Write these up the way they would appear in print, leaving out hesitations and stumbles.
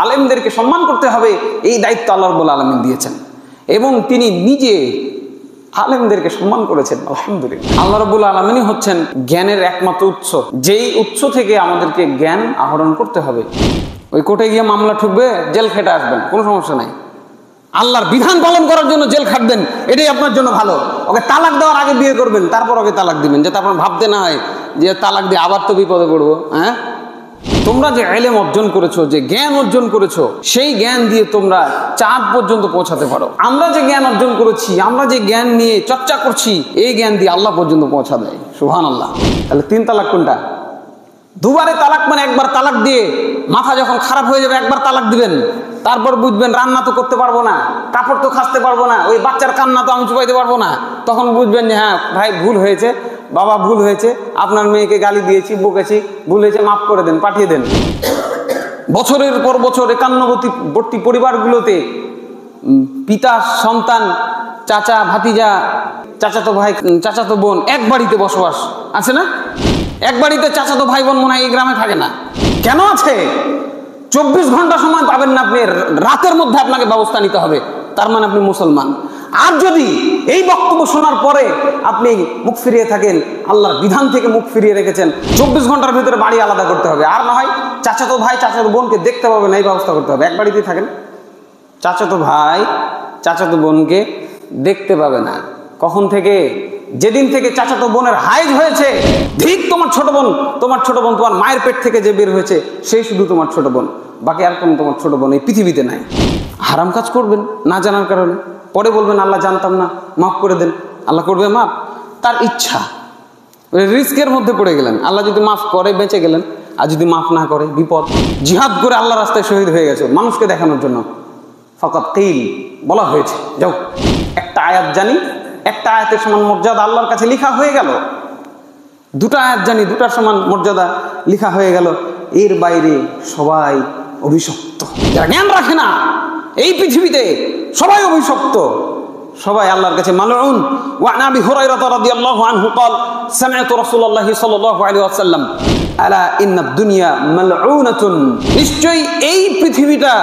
আলেমদেরকে সম্মান করতে হবে, এই দায়িত্ব আল্লাহ রাব্বুল আলামিন দিয়েছেন এবং তিনি নিজে আলেমদেরকে সম্মান করেছেন। আলহামদুলিল্লাহ। আল্লাহ রাব্বুল আলামিনই হচ্ছেন জ্ঞানের একমাত্র উৎস, যেই উৎস থেকে আমাদেরকে জ্ঞান আহরণ করতে হবে। ওই কোর্টে গিয়ে মামলা ঠুকবে, জেল খেটে আসবেন, কোনো সমস্যা নাই। আল্লাহর বিধান পালন করার জন্য জেল খাটবেন, এটাই আপনার জন্য ভালো। ওকে তালাক দেওয়ার আগে বিয়ে করবেন, তারপর ওকে তালাক দিবেন, যাতে আপনার ভাবতে না হয় যে তালাক দিয়ে আবার তো বিপদে পড়বো। হ্যাঁ, তোমরা যে ইলম অর্জন করেছো, যে জ্ঞান অর্জন করেছো, সেই জ্ঞান দিয়ে তোমরা চাঁদ পর্যন্ত পৌঁছাতে পারো। আমরা যে জ্ঞান অর্জন করেছি, আমরা যে জ্ঞান নিয়ে চর্চা করছি, এই জ্ঞান দিয়ে আল্লাহ পর্যন্ত পৌঁছা দেয়। সুবহানাল্লাহ। তাহলে 3 তালাক কোনটা? দুবারে তালাক মানে একবার তালাক দিয়ে মাথা যখন খারাপ হয়ে যাবে একবার তালাক দিবেন, তারপর বুঝবেন রান্না তো করতে পারবো না, কাপড় তো খাসতে পারবো না, ওই বাচ্চার কান্না তো আমি চুপাইতে পারবো না। তখন বুঝবেন যে হ্যাঁ ভাই ভুল হয়েছে, বাবা ভুল হয়েছে, আপনার মেয়েকে গালি দিয়েছি, বকেছি, ভুল হয়েছে, মাফ করে দেন, পাঠিয়ে দেন। বছরের পর বছর একান্নবর্তী পরিবারগুলোতে পিতা সন্তান, চাচা ভাতিজা, চাচাতো ভাই চাচাতো বোন এক বাড়িতে বসবাস আছে না? এক বাড়িতে চাচাতো ভাই বোন মনে হয় এই গ্রামে থাকে না। কেন আছে? 24 ঘন্টা সময় পাবেন না আপনি, রাতের মধ্যে আপনাকে ব্যবস্থা নিতে হবে, তার মানে আপনি মুসলমান। আর যদি এই বক্তব্য শোনার পরে আপনি মুখ ফিরিয়ে থাকেন, আল্লাহর বিধান থেকে মুখ ফিরিয়ে রেখেছেন, 24 ঘন্টার ভিতরে বাড়ি আলাদা করতে হবে। আর না হয় চাচাতো ভাই চাচাতো বোনকে দেখতে পাবেন, এই ব্যবস্থা করতে হবে। এক বাড়িতেই থাকেন, চাচাতো ভাই চাচাতো বোনকে দেখতে পাবে না। কখন থেকে? যেদিন থেকে চাচাতো বোনের হাইজ হয়েছে। ঠিক তোমার ছোট বোন তোমার মায়ের পেট থেকে যে বের হয়েছে, সেই শুধু তোমার ছোট বোন, বাকি আর কোনো তোমার ছোট বোন এই পৃথিবীতে নাই। হারাম কাজ করবেন না জানার কারণে, পরে বলবেন আল্লাহ জানতাম না, মাফ করে দেন। আল্লাহ করবে মাফ? তার ইচ্ছা। রিস্কের মধ্যে পড়ে গেলেন, আল্লাহ যদি মাফ করে বেঁচে গেলেন, আর যদি মাফ না করে বিপদ। জিহাদ করে আল্লাহ রাস্তায় শহীদ হয়ে গেছে মানুষকে দেখানোর জন্য। ফাকাত কিল বলা হয়েছে, যাও একটা আয়াত জানি, একটা আয়াতের সমান মর্যাদা আল্লাহর কাছে লিখা হয়ে গেল। 2টা আয়াত জানি, 2টার সমান মর্যাদা লিখা হয়ে গেল। এর বাইরে সবাই অভিশপ্ত। যারা জ্ঞান রাখে না এই পৃথিবীতে সবাই অভিশপ্ত, সবাই আল্লাহর কাছে মালউন। ওয়া আন আবি হুরায়রা রাদিয়াল্লাহু আনহু قال سمعت رسول الله صلى الله عليه وسلم আলা ইন্নাদ দুনিয়া মালউনাতুন, নিশ্চয়ই এই পৃথিবীটা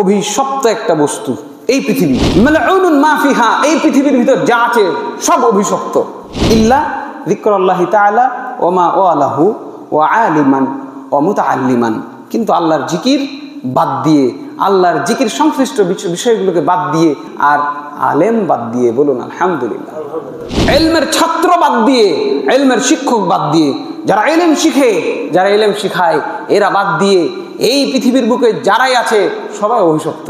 অভিশপ্ত একটা বস্তু। এই পৃথিবী মালউনুন মা ফিহা, এই পৃথিবীর ভিতর যা আছে সব অভিশপ্ত। ইল্লা যিকরাল্লাহি তাআলা ওয়া মা ওয়ালাহু ওয়া আলিমান ওয়া মুতাআল্লিমান, কিন্তু আল্লাহর জিকির বাদ দিয়ে, আল্লাহর জিকির সংশ্লিষ্ট বিষয়গুলোকে বাদ দিয়ে, আর আলেম বাদ দিয়ে, বলুন আলহামদুলিল্লাহ। ইলমের ছাত্র বাদ দিয়ে, ইলমের শিক্ষক বাদ দিয়ে, যারা ইলম শিখে, যারা ইলম শিখায়, এরা বাদ দিয়ে এই পৃথিবীর বুকে যারাই আছে সবাই অভিশপ্ত।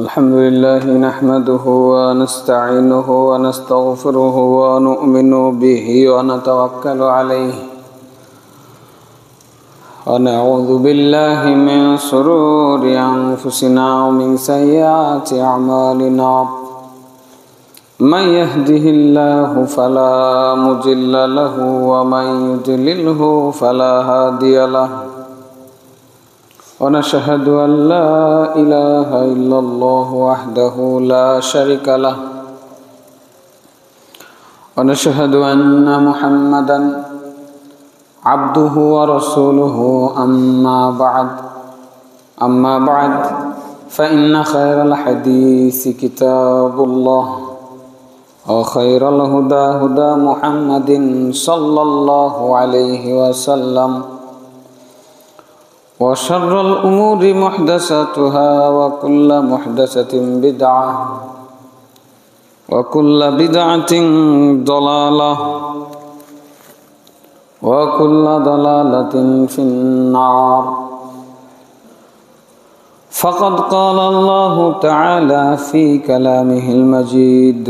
আলহামদুলিল্লাহি নাহমাদুহু ওয়া নাস্তাঈনুহু ওয়া নাস্তাগফিরুহু ওয়া নু'মিনু বিহি ওয়া নাতাওয়াক্কালু আলাইহি ونعوذ بالله من شرور أنفسنا ومن سيئات أعمالنا من يهده الله فلا مضل له ومن يضلله فلا هادي له ونشهد أن لا إله إلا الله وحده لا شريك له ونشهد أن محمدا عبده ورسوله أما بعد فإن خير الحديث كتاب الله وخير الهدى هدى محمد صلى الله عليه وسلم وشر الأمور محدثاتها وكل محدثة بدعة وكل بدعة ضلالة وكل ضلالة في النار فقد قال الله تعالى في كلامه المجيد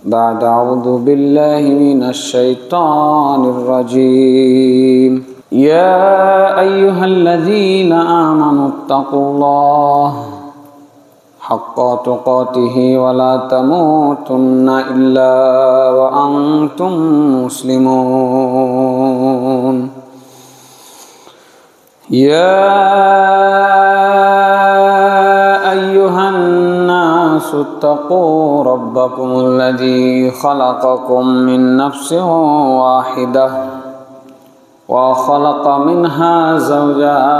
بعد أعوذ بالله من الشيطان الرجيم يا أيها الذين آمنوا اتقوا الله حق تقاته ولا تموتن إلا وأنتم مسلمون يا أيها الناس اتقوا ربكم الذي خلقكم من نفس واحدة وخلق منها زوجها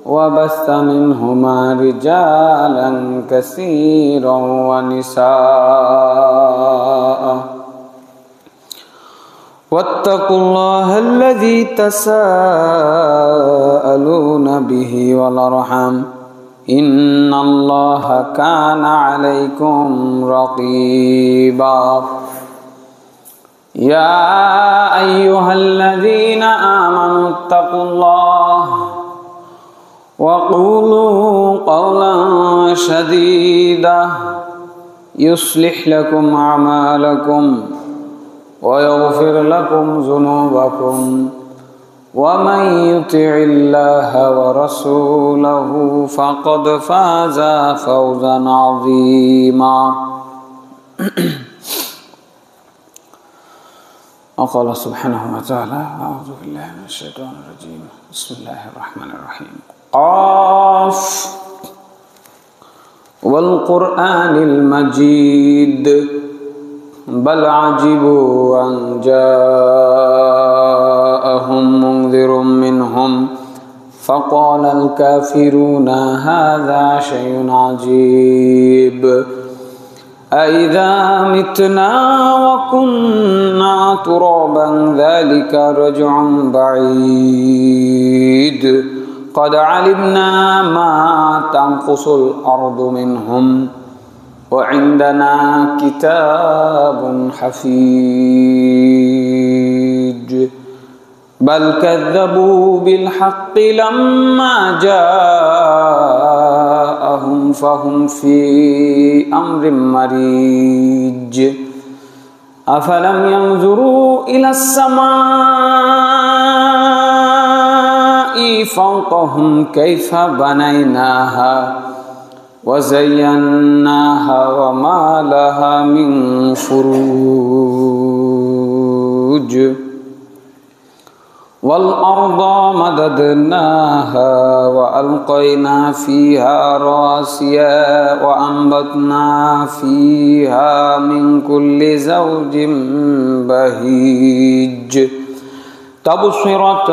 وبث منهما رجالا كثيرا ونساء واتقوا الله الذي تساءلون به والأرحام إن الله كان عليكم رقيبا يا أيها الذين آمنوا اتقوا الله وقولوا قولا سديدا يصلح لكم أعمالكم ويغفر لكم ذنوبكم ومن يطع الله ورسوله فقد فاز فوزا عظيما وقال سبحانه وتعالى أعوذ بالله من الشيطان الرجيم بسم الله الرحمن الرحيم قاف والقرآن المجيد بل عجبوا أن جاءهم منذر منهم فقال الكافرون هذا شيء عجيب أإذا متنا وكنا ترابا ذلك رجع بعيد قد علمنا ما تنقص الأرض منهم وعندنا كتاب حفيظ بل كذبوا بالحق لما جاءهم فهم في أمر مريج أفلم ينظروا إلى السماء فوقهم كيف بنيناها وزيناها وما لها من فروج والأرض مددناها وألقينا فيها رواسي وأنبتنا فيها من كل زوج بهيج تبصرة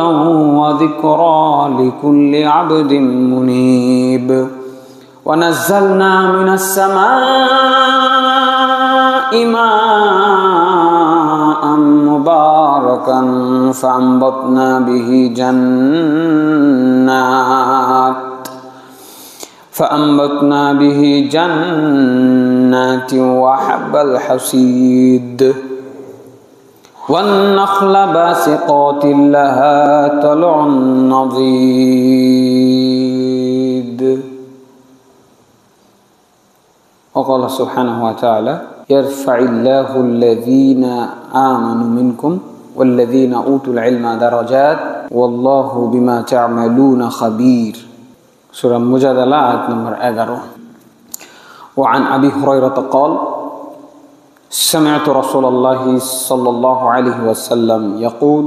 وذكرى لكل عبد منيب ونزلنا من السماء ماء مباركا فأنبتنا به جنات وحب الحصيد والنخل باسقات لها طلع نضيد وقال سبحانه وتعالى يرفع الله الذين آمنوا منكم والذين أوتوا العلم درجات والله بما تعملون خبير سورة مجادلة آية نمبر 11 وعن أبي هريرة قال سمعت رسول الله صلى الله عليه وسلم يقول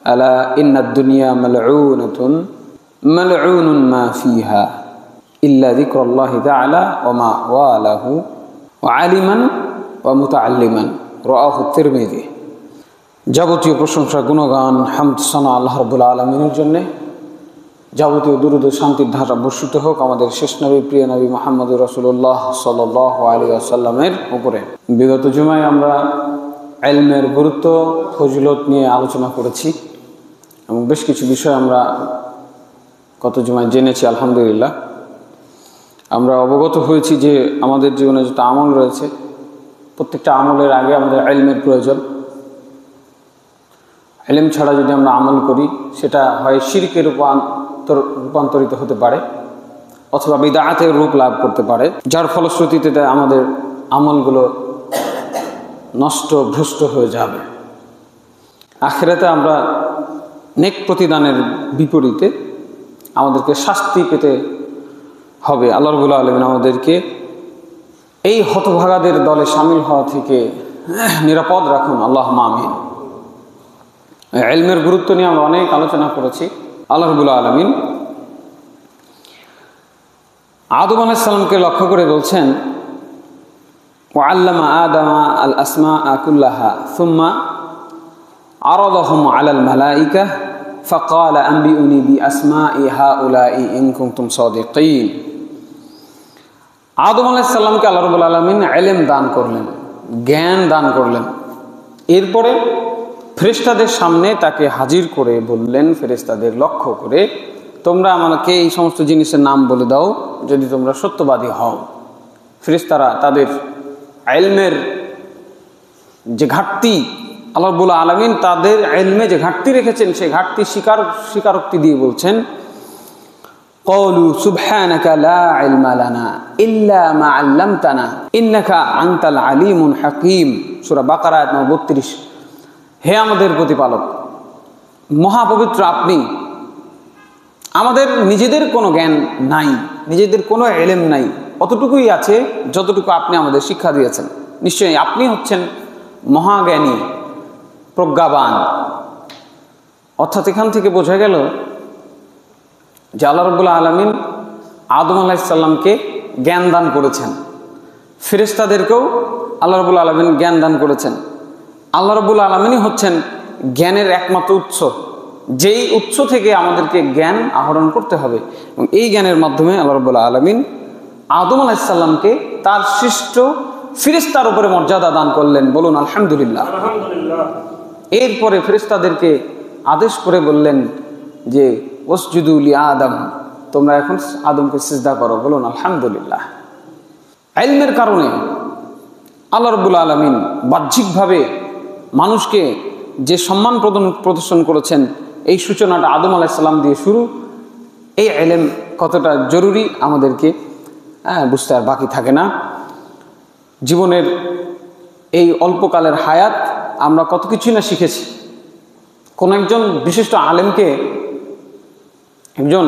ألا إن الدنيا ملعونة ملعون ما فيها إلا ذكر الله تعالى وما واله وعالما ومتعلما رواه الترمذي যাবতীয় প্রশংসা গুণগান হামদ সানা আল্লাহ রাব্বুল আলামিনের জন্য যাবতীয় দুরূদ ও শান্তির ধারা বর্ষিত হোক আমাদের শেষ নবী প্রিয় নবী মুহাম্মদুর রাসূলুল্লাহ সাল্লাল্লাহু আলাইহি ওয়াসাল্লামের উপরে। বিগত জুমায় আমরা ইলমের গুরুত্ব ফজিলত নিয়ে আলোচনা করেছি এবং বেশ কিছু বিষয় আমরা গত জুমায় জেনেছি আলহামদুলিল্লাহ। আমরা অবগত হয়েছি যে আমাদের জীবনে যত আমল রয়েছে প্রত্যেকটা আমলের আগে আমাদের ইলমের প্রয়োজন। ইলম ছাড়া যদি আমরা আমল করি সেটা হয় শিরকে রূপান্তরিত হতে পারে অথবা বিদআতের রূপ লাভ করতে পারে, যার ফলশ্রুতিতে আমাদের আমলগুলো নষ্ট ভ্রষ্ট হয়ে যাবে। আখিরাতে আমরা নেক প্রতিদানের বিপরীতে আমাদেরকে শাস্তি পেতে হবে। আল্লাহ রাব্বুল আলামিন আমাদেরকে এই হতভাগাদের দলে শামিল হওয়া থেকে নিরাপদ রাখুন, আল্লাহুম্মা আমিন। ইলমের গুরুত্ব নিয়ে আমরা অনেক আলোচনা করেছি। আল্লাহ রাব্বুল আলামিন আদম আলাইহিস সালামকে লক্ষ্য করে বলছেন ওয়াল্লামা আদামা আল আসমাআ কুল্লাহা সুম্মা আরাদাহুম আলাল মালাইকা ফাকালা আনবিউনি বিআসমাই হাউলাই ইন কুনতুম সাদিকিন। আদম আলাইহিস সালামকে আল্লাহ রাব্বুল আলামিন ইলম দান করলেন, জ্ঞান দান করলেন। এরপরে ফেরেশতাদের সামনে তাকে হাজির করে বললেন, ফেরেশতাদের লক্ষ্য করে, তোমরা আমাকে এই সমস্ত জিনিসের নাম বলে দাও যদি তোমরা সত্যবাদী হও। ফেরেশতারা তাদের ইলমের যে ঘাটতি, আল্লাহ রাব্বুল আলামিন তাদের ইলমে যে ঘাটতি রেখেছেন সেই ঘাটতি স্বীকারোক্তি দিয়ে বলছেন, ক্বালু সুবহানাকা লা ইলমা লানা ইল্লা মা আল্লামতানা ইন্নাকা আনতাল আলিমুল হাকীম। সূরা বাকারা আয়াত নম্বর 32। হে আমাদের প্রতিপালক, মহাপবিত্র আপনি, আমাদের নিজেদের কোনো জ্ঞান নাই, নিজেদের কোনো ইলম নাই, অতটুকুই আছে যতটুকু আপনি আমাদের শিক্ষা দিয়েছেন। নিশ্চয়ই আপনি হচ্ছেন মহাজ্ঞানী, প্রজ্ঞাবান। অর্থাৎ এখান থেকে বোঝা গেল যে আল্লাহ রাব্বুল আলামিন আদম আলাইহিস সালামকে জ্ঞান দান করেছেন, ফেরেশতাদেরকেও আল্লাহ রাব্বুল আলামিন জ্ঞান দান করেছেন। আল্লাহ রাব্বুল আলামিনই হচ্ছেন জ্ঞানের একমাত্র উৎস, যেই উৎস থেকে আমাদেরকে জ্ঞান আহরণ করতে হবে। এবং এই জ্ঞানের মাধ্যমে আল্লাহ রাব্বুল আলামিন আদম আলাইহিস সালামকে তার সৃষ্ট ফেরেশতার উপরে মর্যাদা দান করলেন। বলুন আলহামদুলিল্লাহ। এরপরে ফেরেশতাদেরকে আদেশ করে বললেন যে ওয়াসজুদু লি আদম, তোমরা এখন আদমকে সিজদা করো। বলুন আলহামদুলিল্লাহ। ইলমের কারণে আল্লাহ রাব্বুল আলামিন বাহ্যিকভাবে মানুষকে যে সম্মান প্রদর্শন করেছেন, এই সূচনাটা আদম আলাইহিস সালাম দিয়ে শুরু। এই ইলম কতটা জরুরি আমাদেরকে বুঝতে আর বাকি থাকে না। জীবনের এই অল্পকালের হায়াত আমরা কত কিছুই না শিখেছি। কোন একজন বিশিষ্ট আলেমকে একজন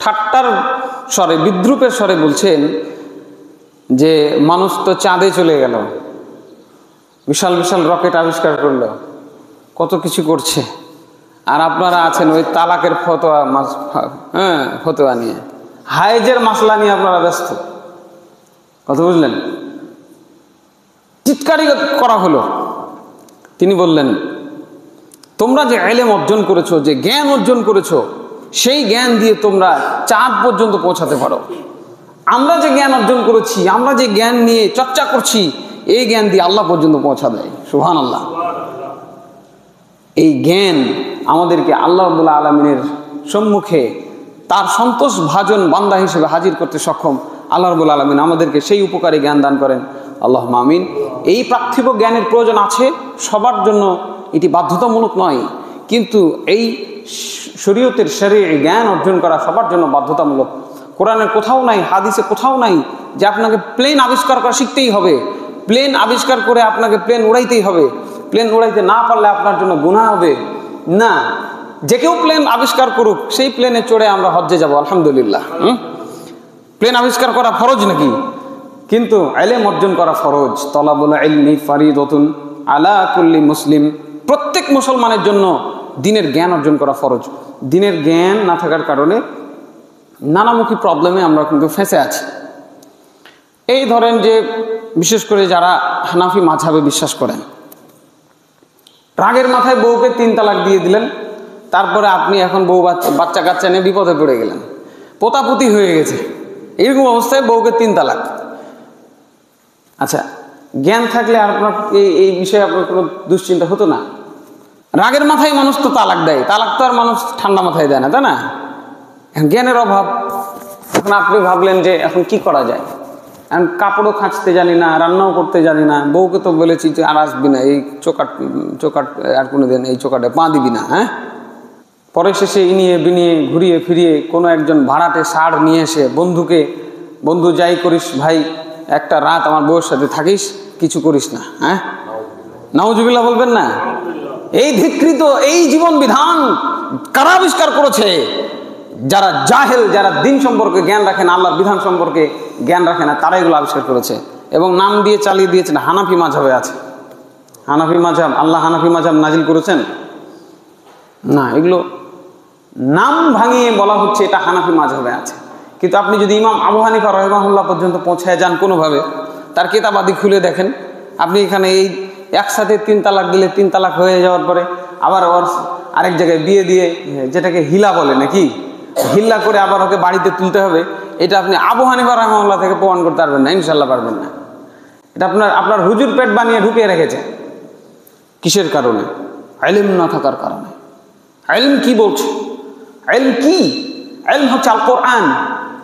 ঠাট্টার স্বরে, বিদ্রূপের স্বরে বলছেন যে মানুষ তো চাঁদে চলে গেল, বিশাল বিশাল রকেট আবিষ্কার করলো, কত কিছু করছে, আর আপনারা আছেন ওই তালাকের ফতোয়া নিয়ে, হায়েজের মাসলা নিয়ে আপনারা ব্যস্ত। কথা বুঝলেন? চিৎকারি করা হলো। তিনি বললেন, তোমরা যে ইলম অর্জন করেছো, যে জ্ঞান অর্জন করেছো, সেই জ্ঞান দিয়ে তোমরা চাঁদ পর্যন্ত পৌঁছাতে পারো। আমরা যে জ্ঞান অর্জন করেছি, আমরা যে জ্ঞান নিয়ে চর্চা করছি, এই জ্ঞান দিয়ে আল্লাহ পর্যন্ত পৌঁছা দেয়। সুবহানাল্লাহ। এই জ্ঞান আমাদেরকে আল্লাহ রাব্বুল আলামিনের সম্মুখে তার সন্তোষ ভাজন বান্দা হিসেবে হাজির করতে সক্ষম। আল্লাহ রাব্বুল আলামিন আমাদেরকে সেই উপকারী জ্ঞান দান করেন। আল্লাহুম্মা আমিন। এই পার্থিব জ্ঞানের প্রয়োজন আছে, সবার জন্য এটি বাধ্যতামূলক নয়, কিন্তু এই শরীয়তের শরঈ জ্ঞান অর্জন করা সবার জন্য বাধ্যতামূলক। কোরআনের কোথাও নাই, হাদিসে কোথাও নাই যে আপনাকে প্লেন আবিষ্কার করা শিখতেই হবে, প্লেন আবিষ্কার করে আপনাকে প্লেন উড়াইতেই হবে, প্লেন উড়াইতে না পারলে আপনার জন্য গুনাহ হবে। না, যে কেউ প্লেন আবিষ্কার করুক, সেই প্লেনে চড়ে আমরা হজ্জে যাব, আলহামদুলিল্লাহ। প্লেন আবিষ্কার করা ফরজ নাকি? কিন্তু ইলম অর্জন করা ফরজ। তলাবুল ইলমি ফারিদাতুন আলা কুল্লি মুসলিম। প্রত্যেক মুসলমানের জন্য দ্বীনের জ্ঞান অর্জন করা ফরজ। দ্বীনের জ্ঞান না থাকার কারণে নানামুখী প্রবলেমে আমরা কিন্তু ফেঁসে আছি। এই ধরেন যে বিশেষ করে যারা হানাফি মাযহাবে বিশ্বাস করেন, রাগের মাথায় বউকে 3 তালাক দিয়ে দিলেন, তারপরে আপনি এখন বউ বাচ্চা কাচ্চা নিয়ে বিপদে পড়ে গেলেন, পোতাপুতি হয়ে গেছে, এরকম অবস্থায় বউকে 3 তালাক। আচ্ছা, জ্ঞান থাকলে আপনার এই বিষয়ে আপনার কোনো দুশ্চিন্তা হতো না। রাগের মাথায় মানুষ তো তালাক দেয়, তালাক তো আর মানুষ ঠান্ডা মাথায় দেয় না, তাই না? জ্ঞানের অভাব। এখন আপনি ভাবলেন যে এখন কি করা যায়, এখন কাপড়ও খাঁচতে জানি না, রান্নাও করতে জানি না, বউকে তো বলেছি যে আর আসবি না, এই চোকাট আর কোনো দিন এই চোকাটে পা দিবি না। হ্যাঁ, পরে শেষে ইনিয়ে বিনিয়ে ঘুরিয়ে ফিরিয়ে কোনো একজন ভাড়াটে ষাঁড় নিয়ে এসে বন্ধু যাই করিস ভাই, একটা রাত আমার বউয়ের সাথে থাকিস, কিছু করিস না। হ্যাঁ, নাউজুবিল্লাহ বলবেন না? এই ধিকৃত এই জীবন বিধান কারা আবিষ্কার করেছে? যারা জাহেল, যারা দিন সম্পর্কে জ্ঞান রাখে না, আল্লাহর বিধান সম্পর্কে জ্ঞান রাখে না, তারা এগুলো আবিষ্কার করেছে এবং নাম দিয়ে চালিয়ে দিয়েছেন হানাফি মাযহাবে আছে। হানাফি মাযহাব, আল্লাহ হানাফি মাযহাব নাজিল করেছেন না, এগুলো নাম ভাঙিয়ে বলা হচ্ছে এটা হানাফি মাযহাবে আছে। কিন্তু আপনি যদি ইমাম আবু হানিফা রাহিমাহুল্লাহ পর্যন্ত পৌঁছায় যান কোনোভাবে, তার কিতাবাদি খুলে দেখেন, আপনি এখানে এই একসাথে 3 তালাক দিলে 3 তালাক হয়ে যাওয়ার পরে আবার ওর আরেক জায়গায় বিয়ে দিয়ে, যেটাকে হিলা বলে নাকি, হিল্লা করে আবার ওকে বাড়িতে তুলতে হবে। এটা আপনি আবু হানিফা রাহিমাহুল্লাহ থেকে প্রমাণ করতে পারবেন না, ইনশাল্লাহ পারবেন না। এটা আপনার হুজুর পেট বানিয়ে ঢুকিয়ে রেখেছে। কিসের কারণে? ইলম না থাকার কারণে। ইলম কি বলছে? ইলম কি? ইলম হচ্ছে আল কোরআন,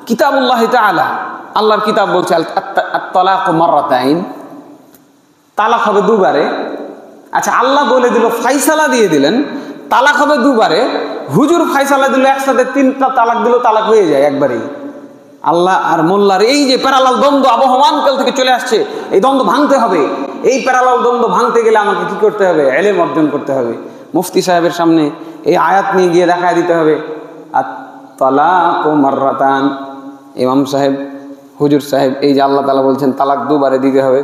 কিতাবুল্লাহ তাআলা। আল্লাহর কিতাব বলছে আত-তালাকু মাররাতাইন, তালাক হবে দুবারে। আচ্ছা, আল্লাহ বলে দিল, ফাইসালা দিয়ে দিলেন তালাক হবে দুবারে। হুজুর ফাইসালা দিল একসাথে 3টা তালাক দিল, তালাক হয়ে যায় একবারেই। আল্লাহ আর মোল্লার এই যে প্যারালাল দ্বন্দ্ব আবহমান কাল থেকে চলে আসছে, এই দ্বন্দ্ব ভাঙতে হবে। এই প্যারালাল দ্বন্দ্ব ভাঙতে গেলে আমাকে কি করতে হবে? ইলম অর্জন করতে হবে। মুফতি সাহেবের সামনে এই আয়াত নিয়ে গিয়ে দেখায় দিতে হবে আত-তালাকু মাররাতান। ইমাম সাহেব, হুজুর সাহেব, এই যে আল্লাহ তাআলা বলছেন তালাক দুবারে দিতে হবে,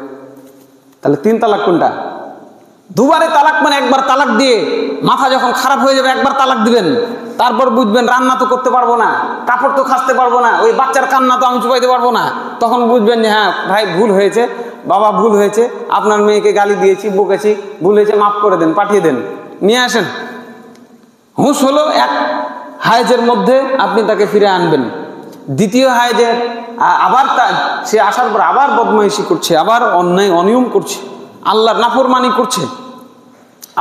তাহলে 3 তালাক কোনটা? দুবারে তালাক মানে একবার তালাক দিয়ে মাথা যখন খারাপ হয়ে যাবে একবার তালাক দিবেন, তারপর বুঝবেন রান্না তো করতে পারবো না, কাপড় তো খাসতে পারবো না, ওই বাচ্চার কান্না তো আমি চুপাইতে পারবো না। তখন বুঝবেন যে হ্যাঁ ভাই ভুল হয়েছে, বাবা ভুল হয়েছে, আপনার মেয়েকে গালি দিয়েছি, বকেছি, ভুল হয়েছে, মাফ করে দেন, পাঠিয়ে দেন, নিয়ে আসেন। হুঁশ হলো এক হায়েজের মধ্যে আপনি তাকে ফিরে আনবেন। দ্বিতীয় হায়েজের আবার সে আসার পর আবার বদমাইশি করছে, আবার অন্যায় অনিয়ম করছে, আল্লাহর নাফরমানি করছে,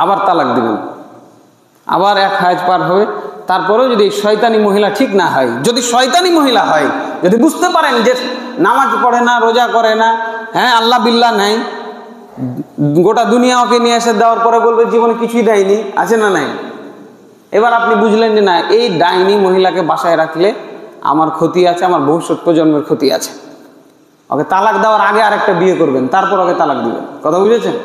আবার তালাক দিবেন। আবার এক হায়েজ পার হবে, তারপরেও যদি শয়তানি মহিলা ঠিক না হয়, যদি শয়তানি মহিলা হয়, যদি বুঝতে পারেন যে নামাজ পড়ে না, রোজা করে না, হ্যাঁ আল্লাহ বিল্লাহ নাই, গোটা দুনিয়া ওকে নিয়ে এসে দেওয়ার পরে বলবে জীবনে কিছুই দেয়নি, আছে না নাই? এবার আপনি বুঝলেন যে না, এই ডাইনি মহিলাকে বাসায় রাখলে আমার ক্ষতি আছে, আমার ভবিষ্যৎ প্রজন্মের ক্ষতি আছে। ওকে তালাক দেওয়ার আগে আরেকটা বিয়ে করবেন, তারপর ওকে তালাক দিবেন। কথা বুঝেছেন?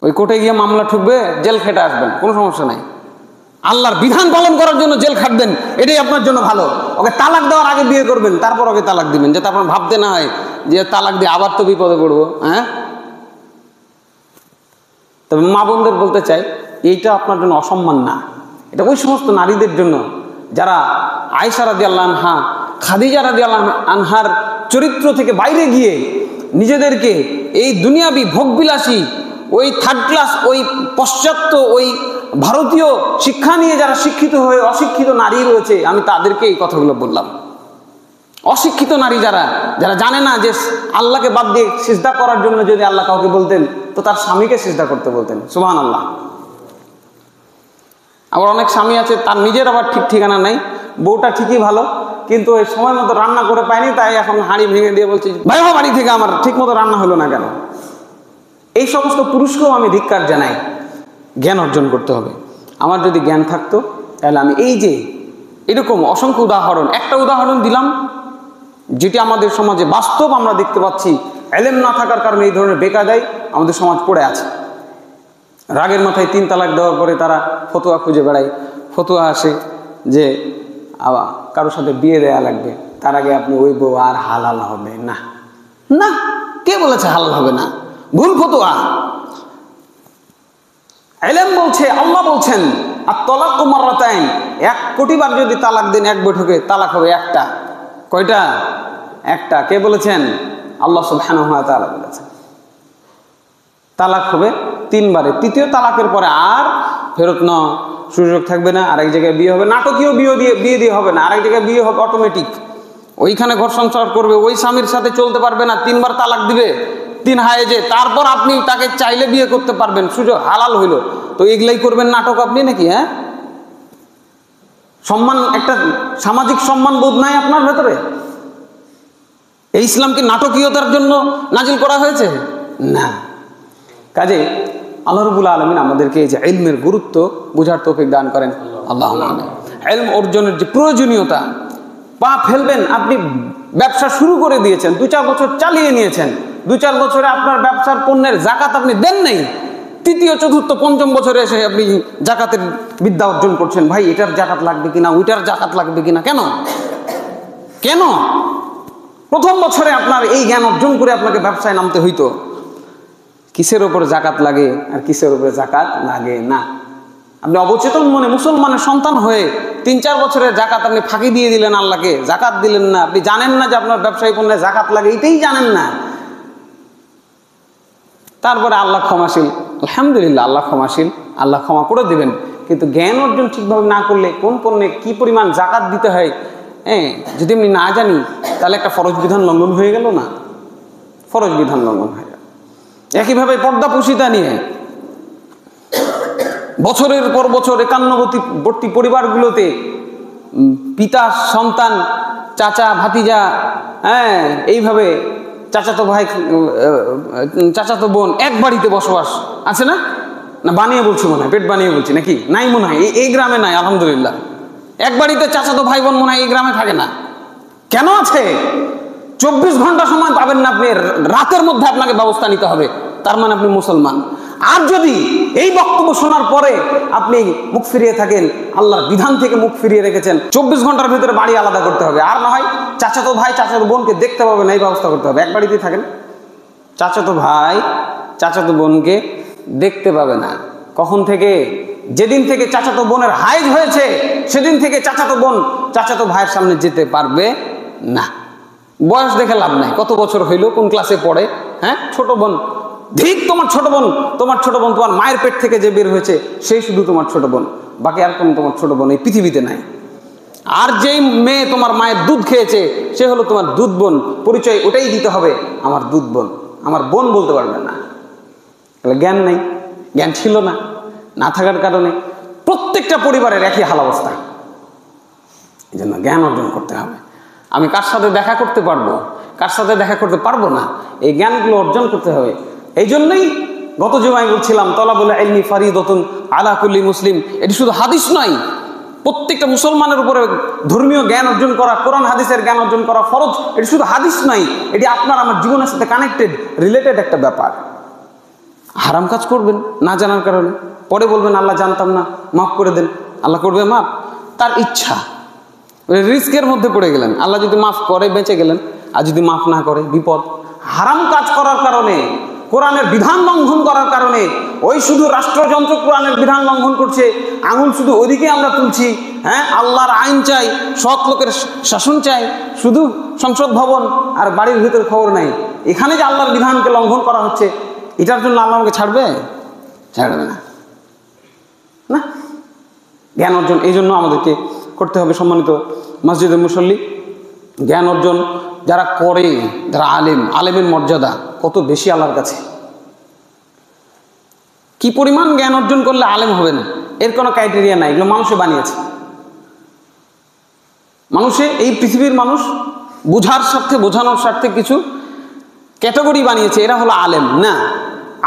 ওই কোর্টে গিয়ে মামলা ঠুকবে, জেল খেটে আসবেন, কোনো সমস্যা নাই। আল্লাহর বিধান পালন করার জন্য জেল খাটবেন, এটাই আপনার জন্য ভালো। ওকে তালাক দেওয়ার আগে বিয়ে করবেন, তারপর ওকে তালাক দিবেন, যাতে আপনার ভাবতে না হয় যে তালাক দিয়ে আবার তো বিপদে পড়বো। হ্যাঁ, তবে মা বোনদের বলতে চাই, এইটা আপনার জন্য অসম্মান না, এটা ওই সমস্ত নারীদের জন্য যারা আয়েশা রাদিয়াল্লাহু আনহা, খাদিজা রাদিয়াল্লাহু আনহার চরিত্র থেকে বাইরে গিয়ে নিজেদেরকে এই দুনিয়াবি ভোগবিলাসী, ওই থার্ড ক্লাস, ওই পশ্চাত্য, ওই ভারতীয় শিক্ষা নিয়ে যারা শিক্ষিত হয়ে অশিক্ষিত নারী রয়েছে, আমি তাদেরকে এই কথাগুলো বললাম। অশিক্ষিত নারী যারা জানে না যে আল্লাহকে বাদ দিয়ে সিজদা করার জন্য যদি আল্লাহ কাউকে বলতেন তো তার স্বামীকে সিজদা করতে বলতেন। সুবহানাল্লাহ। আবার অনেক স্বামী আছে তার নিজের আবার ঠিক ঠিকানা নাই, বউটা ঠিকই ভালো, কিন্তু ওই সময় মতো রান্না করে পায়নি, তাই এখন হাঁড়ি ভেঙে দিয়ে বলছে ভাই বাড়ি থেকে আমার ঠিক মতো রান্না হলো না কেন। এই সমস্ত পুরুষকেও আমি ধিক্কার জানাই। জ্ঞান অর্জন করতে হবে। আমার যদি জ্ঞান থাকতো তাহলে আমি এই যে এরকম অসংখ্য উদাহরণ, একটা উদাহরণ দিলাম যেটি আমাদের সমাজে বাস্তব আমরা দেখতে পাচ্ছি। ইলম না থাকার কারণে এই ধরনের বেকায়দায় আমাদের সমাজ পড়ে আছে। রাগের মাথায় 3 তালাক দেওয়ার পরে তারা ফতোয়া খুঁজে বেড়ায়। ফতোয়া আসে যে কারোর সাথে বিয়ে দেয়া লাগবে, তার আগে আপনি ওই বউ আর হালাল হবে না। না, কে বলেছে হালাল হবে না? ভুল ফতোয়া। ইলম বলছে, আল্লাহ বলছেন আত-তালাকু মাররাতাইন, 1 কোটি বার যদি তালাক দেন এক বৈঠকে তালাক হবে একটা। কয়টা? একটা। কে বলেছেন? আল্লাহ সুবহানাহু ওয়া তাআলা বলেছেন। তালাক হবে 3 বারে। তৃতীয় তালাকের পরে আর ফেরত নেওয়া সুযোগ থাকবে না। আরেক জায়গায় বিয়ে হবে, নাটকীয় বিয়ে দিয়ে হবে না, আরেক জায়গায় বিয়ে হবে অটোমেটিক। ওইখানে ঘর সংসার করবে, ওই স্বামীর সাথে চলতে পারবে না, 3 বার তালাক দিবে 3 হায়েজে, তারপর আপনি তাকে চাইলে বিয়ে করতে পারবেন, সুযোগ হালাল হইল। তো এগুলাই করবেন নাটক আপনি নাকি? হ্যাঁ, সম্মান, একটা সামাজিক সম্মান বোধ নাই আপনার ভেতরে? এই ইসলাম কি নাটকীয়তার জন্য নাজিল করা হয়েছে? না। কাজে আল্লাহ রাব্বুল আলামিন আমাদেরকে এই যে ইলমের গুরুত্ব বোঝার তৌফিক দান করেন। আল্লাহুম্মা আমিন। ইলম অর্জনের যে প্রয়োজনীয়তা, পা ফেলবেন, আপনি ব্যবসা শুরু করে দিয়েছেন, 2-4 বছর চালিয়ে নিয়েছেন, 2-4 বছরে আপনার ব্যবসার পণ্যের যাকাত আপনি দেন নাই, 3য়, 4র্থ, 5ম বছরে এসে আপনি যাকাতের বিদ্যা অর্জন করছেন। ভাই এটার যাকাত লাগবে কিনা, ওইটার যাকাত লাগবে কিনা, কেন কেন? প্রথম বছরে আপনার এই জ্ঞান অর্জন করে আপনাকে ব্যবসায় নামতে হইতো। কিসের উপরে যাকাত লাগে আর কিসের উপরে যাকাত লাগে না। আপনি অবচেতন মনে মুসলমানের সন্তান হয়ে 3-4 বছরের যাকাত আপনি ফাঁকি দিয়ে দিলেন, আল্লাহকে যাকাত দিলেন না। আপনি জানেন না যে আপনার ব্যবসায়ী পণ্যে যাকাত লাগে, এটাই জানেন না। তারপরে আল্লাহ ক্ষমাশীল, আলহামদুলিল্লাহ, আল্লাহ ক্ষমাশীল, আল্লাহ ক্ষমা করে দেবেন। কিন্তু জ্ঞান অর্জন ঠিকভাবে না করলে কোন পণ্যে কি পরিমাণ জাকাত দিতে হয়, হ্যাঁ, যদি আমি না জানি তাহলে একটা ফরজ বিধান লঙ্ঘন হয়ে গেল না, ফরজ বিধান লঙ্ঘন হয়ে গেল। একইভাবে পর্দাপোষিতা নিয়ে বছরের পর বছর 91বর্তী পরিবারগুলোতে পিতা সন্তান, চাচা ভাতিজা, হ্যাঁ, এইভাবে চাচাতো ভাই চাচাতো বোন এক বাড়িতে বসবাস আছে না? না বানিয়ে বলছি মনে হয়, পেট বানিয়ে বলছি নাকি? নাই মনে হয়, এই গ্রামে নাই আলহামদুলিল্লাহ। এক বাড়িতে চাচাতো ভাই বোন মনে হয় এই গ্রামে থাকে না। কেন আছে? 24 ঘন্টা সময় পাবেন না আপনি, রাতের মধ্যে আপনাকে ব্যবস্থা নিতে হবে, তার মানে আপনি মুসলমান। আর যদি এই বক্তব্য শোনার পরে আপনি মুখ ফিরিয়ে থাকেন, আল্লাহর বিধান থেকে মুখ ফিরিয়ে রেখেছেন, 24 ঘন্টার ভিতরে বাড়ি আলাদা করতে হবে। আর না হয় চাচাতো ভাই চাচাতো বোনকে দেখতে পাবেন, এই ব্যবস্থা করতে হবে। এক বাড়িতেই থাকেন, চাচাতো ভাই চাচাতো বোনকে দেখতে পাবে না। কখন থেকে? যেদিন থেকে চাচাতো বোনের হাইজ হয়েছে সেদিন থেকে চাচাতো বোন চাচাতো ভাইয়ের সামনে যেতে পারবে না। বয়স দেখে লাভ নাই, কত বছর হইল, কোন ক্লাসে পড়ে, হ্যাঁ, ছোট বোন, ঠিক তোমার ছোট বোন, তোমার ছোট বোন তোমার মায়ের পেট থেকে যে বের হয়েছে সেই শুধু তোমার ছোট বোন, বাকি আর কোন তোমার ছোট বোন এই পৃথিবীতে নাই। আর যেই মেয়ে তোমার মায়ের দুধ খেয়েছে সে হলো তোমার দুধ বোন, পরিচয় ওটাই দিতে হবে, আমার দুধ বোন, আমার বোন বলতে পারবেন না। তাহলে জ্ঞান নেই, জ্ঞান ছিল না, না থাকার কারণে প্রত্যেকটা পরিবারের একই হাল অবস্থা। এই জন্য জ্ঞান অর্জন করতে হবে। আমি কার সাথে দেখা করতে পারবো, কার সাথে দেখা করতে পারবো না, এই জ্ঞানগুলো অর্জন করতে হবে। এই জন্যই গত জুমায় বলছিলাম, তলাবুল ইলমি ফারিদাতুন আলা কুল্লি মুসলিম। এটি শুধু হাদিস নয়, প্রত্যেকটা মুসলমানের উপরে ধর্মীয় জ্ঞান অর্জন করা, কোরআন হাদিসের জ্ঞান অর্জন করা ফরজ। এটি শুধু হাদিস নয়, এটি আপনার আমার জীবনের সাথে কানেক্টেড, রিলেটেড একটা ব্যাপার। হারাম কাজ করবেন না জানার কারণে, পরে বলবেন আল্লাহ জানতাম না, মাফ করে দেন, আল্লাহ করবে মাফ, তার ইচ্ছা। রিস্কের মধ্যে পড়ে গেলেন, আল্লাহ যদি মাফ করে বেঁচে গেলেন, আর যদি মাফ না করে বিপদ। হারাম কাজ করার কারণে, কোরআনের বিধান লঙ্ঘন করার কারণে, ওই শুধু রাষ্ট্রযন্ত্র কোরআনের বিধান লঙ্ঘন করছে, আঙুল শুধু ওইদিকে আমরা তুলছি, হ্যাঁ, আল্লাহর আইন চাই, সৎ লোকের শাসন চাই, শুধু সংসদ ভবন আর বাড়ির ভিতরে খবর নাই। এখানে যে আল্লাহর বিধানকে লঙ্ঘন করা হচ্ছে, এটার জন্য আল্লাহ আমাকে ছাড়বে? ছাড়বে না, না। জ্ঞান অর্জন এই জন্য আমাদেরকে করতে হবে। সম্মানিত মসজিদের মুসল্লি, জ্ঞান অর্জন যারা করে, যারা আলেম, আলেমের মর্যাদা কত বেশি আল্লাহর কাছে। কি পরিমাণ জ্ঞান অর্জন করলে আলেম হবেন এর কোনো ক্রাইটেরিয়া নাই, এগুলো মানুষে বানিয়েছে। মানুষে, এই পৃথিবীর মানুষ বোঝার স্বার্থে, বোঝানোর স্বার্থে কিছু ক্যাটাগরি বানিয়েছে, এরা হলো আলেম। না,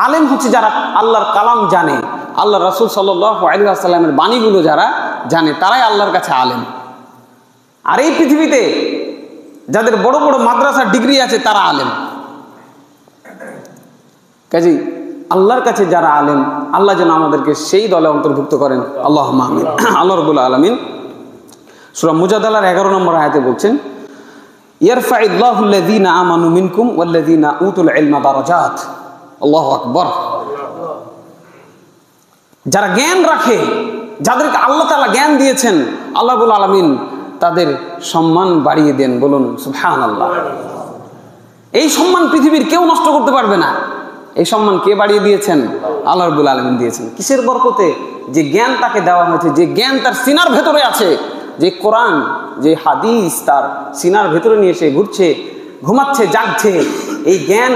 আলেম হচ্ছে যারা আল্লাহর কালাম জানে, আল্লাহ রাসূল সাল্লাল্লাহু আলাইহি ওয়াসাল্লামের বাণীগুলো যারা জানে, তারাই আল্লাহর কাছে আলেম। আর এই পৃথিবীতে যাদের বড় বড় মাদ্রাসার ডিগ্রি আছে তারা আলেম। কাজেই আল্লাহর কাছে যারা আলেম, আল্লাহ যেন আমাদেরকে সেই দলে অন্তর্ভুক্ত করেন, আল্লাহুম্মা আমিন। আল্লাহ রাব্বুল আলামিন সূরা মুজাদালার 11 নম্বর আয়াতে বলছেন, ইয়ারফাইল্লাহু আল্লাযীনা আমানু মিনকুম ওয়াল্লাযীনা উতুল ইলমা দারাজাত। আল্লাহু আকবার। যারা জ্ঞান রাখে, যাদেরকে আল্লাহ তাআলা জ্ঞান দিয়েছেন, আল্লাহ রাব্বুল আলামিন তাদের সম্মান বাড়িয়ে দেন। বলুন সুবহানাল্লাহ। এই সম্মান পৃথিবীর কেউ নষ্ট করতে পারবে না। এই সম্মান কে বাড়িয়ে দিয়েছেন? আল্লাহ রাব্বুল আলামিন দিয়েছেন। কিসের বরকতে? যে জ্ঞান তাকে দেওয়া হয়েছে, যে জ্ঞান তার সিনার ভেতরে আছে, যে কোরআন, যে হাদিস তার সিনার ভেতরে নিয়ে এসে ঘুরছে, ঘুমাচ্ছে, জাগছে, এই জ্ঞান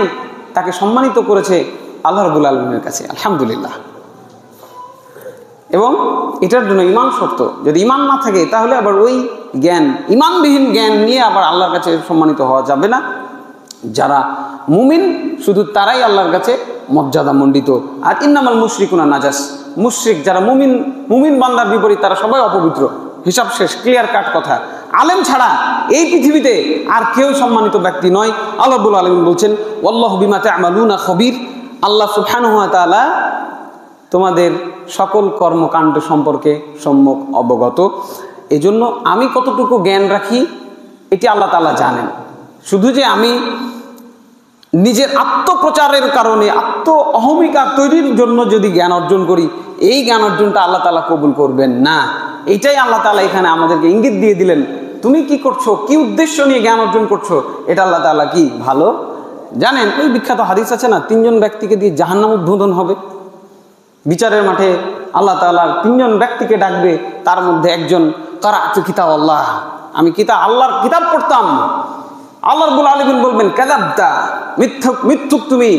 তাকে সম্মানিত করেছে আল্লাহ রাব্বুল আলামিনের কাছে। আলহামদুলিল্লাহ। এবং এটার জন্য ঈমান শর্ত। যদি ঈমান না থাকে তাহলে আবার ওই জ্ঞান, ঈমানবিহীন জ্ঞান নিয়ে আবার আল্লাহর কাছে সম্মানিত হওয়া যাবে না। যারা মুমিন শুধু তারাই আল্লাহর কাছে মর্যাদা মণ্ডিত। আর ইন্নামাল মুশরিকুনা নাজাস, মুশরিক যারা মুমিন বান্দার বিপরীত, তারা সবাই অপবিত্র। হিসাব শেষ, ক্লিয়ার কাট কথা। আলেম ছাড়া এই পৃথিবীতে আর কেউ সম্মানিত ব্যক্তি নয়। আল্লাহ রাব্বুল আলামিন বলছেন, ওয়াল্লাহু বিমা তা'মালুনা খবীর। আল্লাহ সুবহানাহু ওয়া তাআলা তোমাদের সকল কর্মকাণ্ড সম্পর্কে সম্যক অবগত। এজন্য আমি কতটুকু জ্ঞান রাখি এটি আল্লাহ তাআলা জানেন। শুধু যে আমি নিজের আত্মপ্রচারের কারণে, আত্ম অহমিকা তৈরির জন্য যদি জ্ঞান অর্জন করি, এই জ্ঞান অর্জনটা আল্লাহ তাআলা কবুল করবেন না। এইটাই আল্লাহ তাআলা এখানে আমাদেরকে ইঙ্গিত দিয়ে দিলেন। তুমি কি করছো, কি উদ্দেশ্য নিয়ে জ্ঞান অর্জন করছো, এটা আল্লাহ তাআলা কি ভালো জানেন। ওই বিখ্যাত হাদিস আছে না, 3 জন ব্যক্তিকে দিয়ে জাহান্নাম উদ্বোধন হবে। বিচারের মাঠে আল্লাহ তাআলা তিনজন ব্যক্তিকে ডাকবে, তার মধ্যে একজন কারাতু কিতাব আল্লাহ, আমি আল্লাহর কিতাব পড়তাম। আল্লাহ রাব্বুল আলামিন বলবেন কাযাবতা, মিথ্যুক তুমি।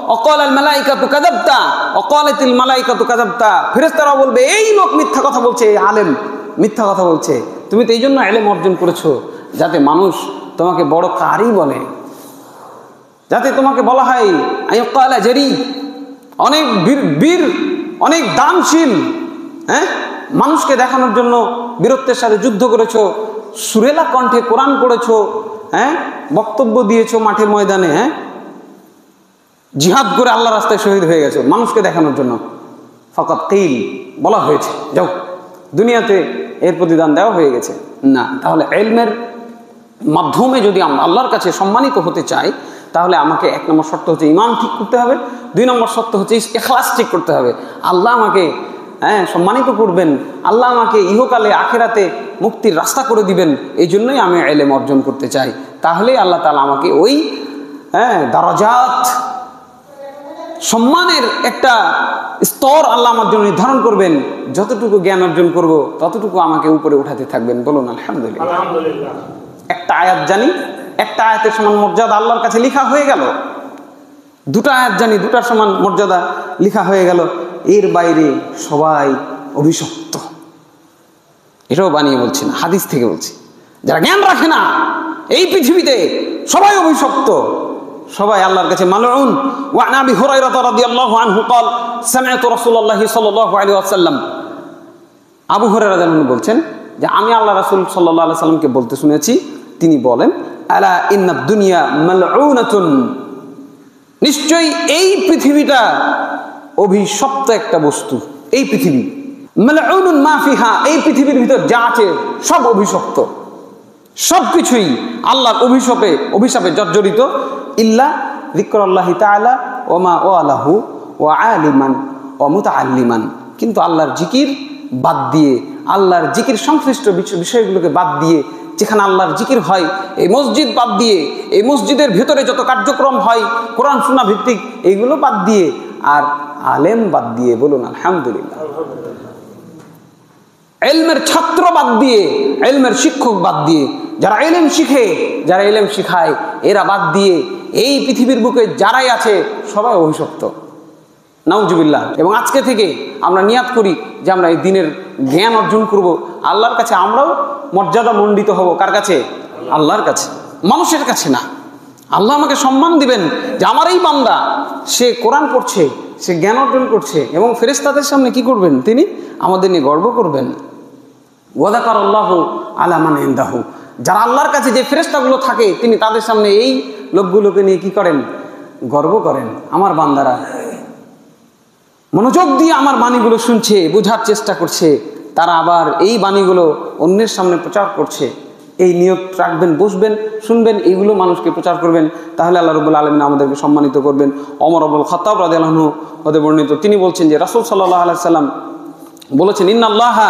ওয়াকালাল মালাইকাতু কাযাবতা, ওয়াকালাতিল মালাইকাতু কাযাবতা, ফেরেশতারা বলবে এই লোক মিথ্যা কথা বলছে, এই আলেম মিথ্যা কথা বলছে। তুমি তো এই জন্য ইলম অর্জন করেছো যাতে মানুষ তোমাকে বড় কারি বলে, যাতে তোমাকে বলা হয় আইয়াকালা জারি, অনেক বীর, অনেক দানশীল। হ্যাঁ, মানুষকে দেখানোর জন্য বীরত্বের সাথে যুদ্ধ করেছো, সুরেলা কণ্ঠে কোরআন পড়েছো, হ্যাঁ, বক্তব্য দিয়েছো মাঠে ময়দানে, হ্যাঁ, জিহাদ করে আল্লাহ রাস্তায় শহীদ হয়ে গেছো মানুষকে দেখানোর জন্য। ফাকাত কিল, বলা হয়েছে যাও দুনিয়াতে এর প্রতিদান দেওয়া হয়ে গেছে। না, তাহলে ইলমের মাধ্যমে যদি আমরা আল্লাহর কাছে সম্মানিত হতে চাই, তাহলে আমাকে 1 নম্বর শর্ত হচ্ছে ঈমান ঠিক করতে হবে, 2 নম্বর শর্ত হচ্ছে ইখলাস ঠিক করতে হবে। আল্লাহ আমাকে সম্মানিত করবেন, আল্লাহ আমাকে ইহকালে আখেরাতে মুক্তির রাস্তা করে দিবেন, এই জন্যই আমি ইলম অর্জন করতে চাই। তাহলেই আল্লাহ তাআলা আমাকে ওই দারাজাত, সম্মানের একটা স্তর আল্লাহ আমার জন্য নির্ধারণ করবেন। যতটুকু জ্ঞান অর্জন করব ততটুকু আমাকে উপরে উঠাতে থাকবেন। বলুন আলহামদুলিল্লাহ। একটা আয়াত জানি, একটা আয়াতের সমান মর্যাদা আল্লাহর কাছে লেখা হয়ে গেল। 2টা আয়াত জানি, 2টার সমান মর্যাদা লেখা হয়ে গেল। এর বাইরে সবাই অভিশপ্ত। এটাও বানিয়ে বলছি না, হাদিস থেকে বলছি। যারা জ্ঞান রাখে না এই পৃথিবীতে সবাই অভিশপ্ত, সবাই আল্লাহর কাছে মালউন। ওয়া আন আবি হুরায়রা রাদিয়াল্লাহু আনহু قال سمعت رسول الله صلى الله عليه وسلم, আবু হুরায়রা রাদিয়াল্লাহু আনহু বলছেন যে আমি আল্লাহ রাসূল সাল্লাল্লাহু আলাইহি সাল্লামকে বলতে শুনেছি, তিনি বলেন আলা ইন্নাদ দুনিয়া মালউনাতুন, নিশ্চয়ই এই পৃথিবীটা অভিশপ্ত একটা বস্তু। এই পৃথিবী মালউনুন মা ফিহা, এই পৃথিবীর ভিতর যা আছে সব অভিশপ্ত, সবকিছুই আল্লাহর অভিশাপে জর্জরিত। ইল্লা যিকরাল্লাহি তাআলা ওয়া মা ওয়ালাহু ওয়া আলিমান ওয়া মুতাআল্লিমান, কিন্তু আল্লাহর জিকির বাদ দিয়ে, আল্লাহর জিকির সংশ্লিষ্ট বিষয়গুলোকে বাদ দিয়ে, যেখানে আল্লাহর জিকির হয়, এই মসজিদ বাদ দিয়ে, এই মসজিদের ভেতরে যত কার্যক্রম হয় কোরআন সুন্নাহ ভিত্তিক, এইগুলো বাদ দিয়ে, আর আলেম বাদ দিয়ে, বলুন আলহামদুলিল্লাহ, ইলমের ছাত্র বাদ দিয়ে, ইলমের শিক্ষক বাদ দিয়ে, যারা ইলম শিখে, যারা ইলম শিখায়, এরা বাদ দিয়ে এই পৃথিবীর বুকে যারাই আছে সবাই অভিশপ্ত। নাউজুবিল্লাহ। এবং আজকে থেকে আমরা নিয়াত করি যে আমরা এই দিনের জ্ঞান অর্জন করব, আল্লাহর কাছে আমরাও মর্যাদা মণ্ডিত হব। কার কাছে? আল্লাহর কাছে, মানুষের কাছে না। আল্লাহ আমাকে সম্মান দিবেন যে আমার এই বান্দা, সে কোরআন পড়ছে, সে জ্ঞান অর্জন করছে, এবং ফেরেশতাদের সামনে কি করবেন? তিনি আমাদের নিয়ে গর্ব করবেন। ওয়াযাকারাল্লাহু আলা মান ইনদাহু, যারা আল্লাহর কাছে যে ফেরেশতাগুলো থাকে, তিনি তাদের সামনে এই লোকগুলোকে নিয়ে কি করেন? গর্ব করেন। আমার বান্দারা মনোযোগ দিয়ে আমার বাণীগুলো শুনছে, বোঝার চেষ্টা করছে, তারা আবার এই বাণীগুলো অন্যের সামনে প্রচার করছে। এই নিয়ত রাখবেন, বসবেন, শুনবেন, এইগুলো মানুষকে প্রচার করবেন, তাহলে আল্লাহ রাব্বুল আলামিন আমাদেরকে সম্মানিত করবেন। ওমর ইবনুল খাত্তাব রাদিয়াল্লাহু আনহু হতে বর্ণিত, তিনি বলছেন যে রাসূল সাল্লাল্লাহু আলাইহি সাল্লাম বলেছেন, ইন্নাল্লাহা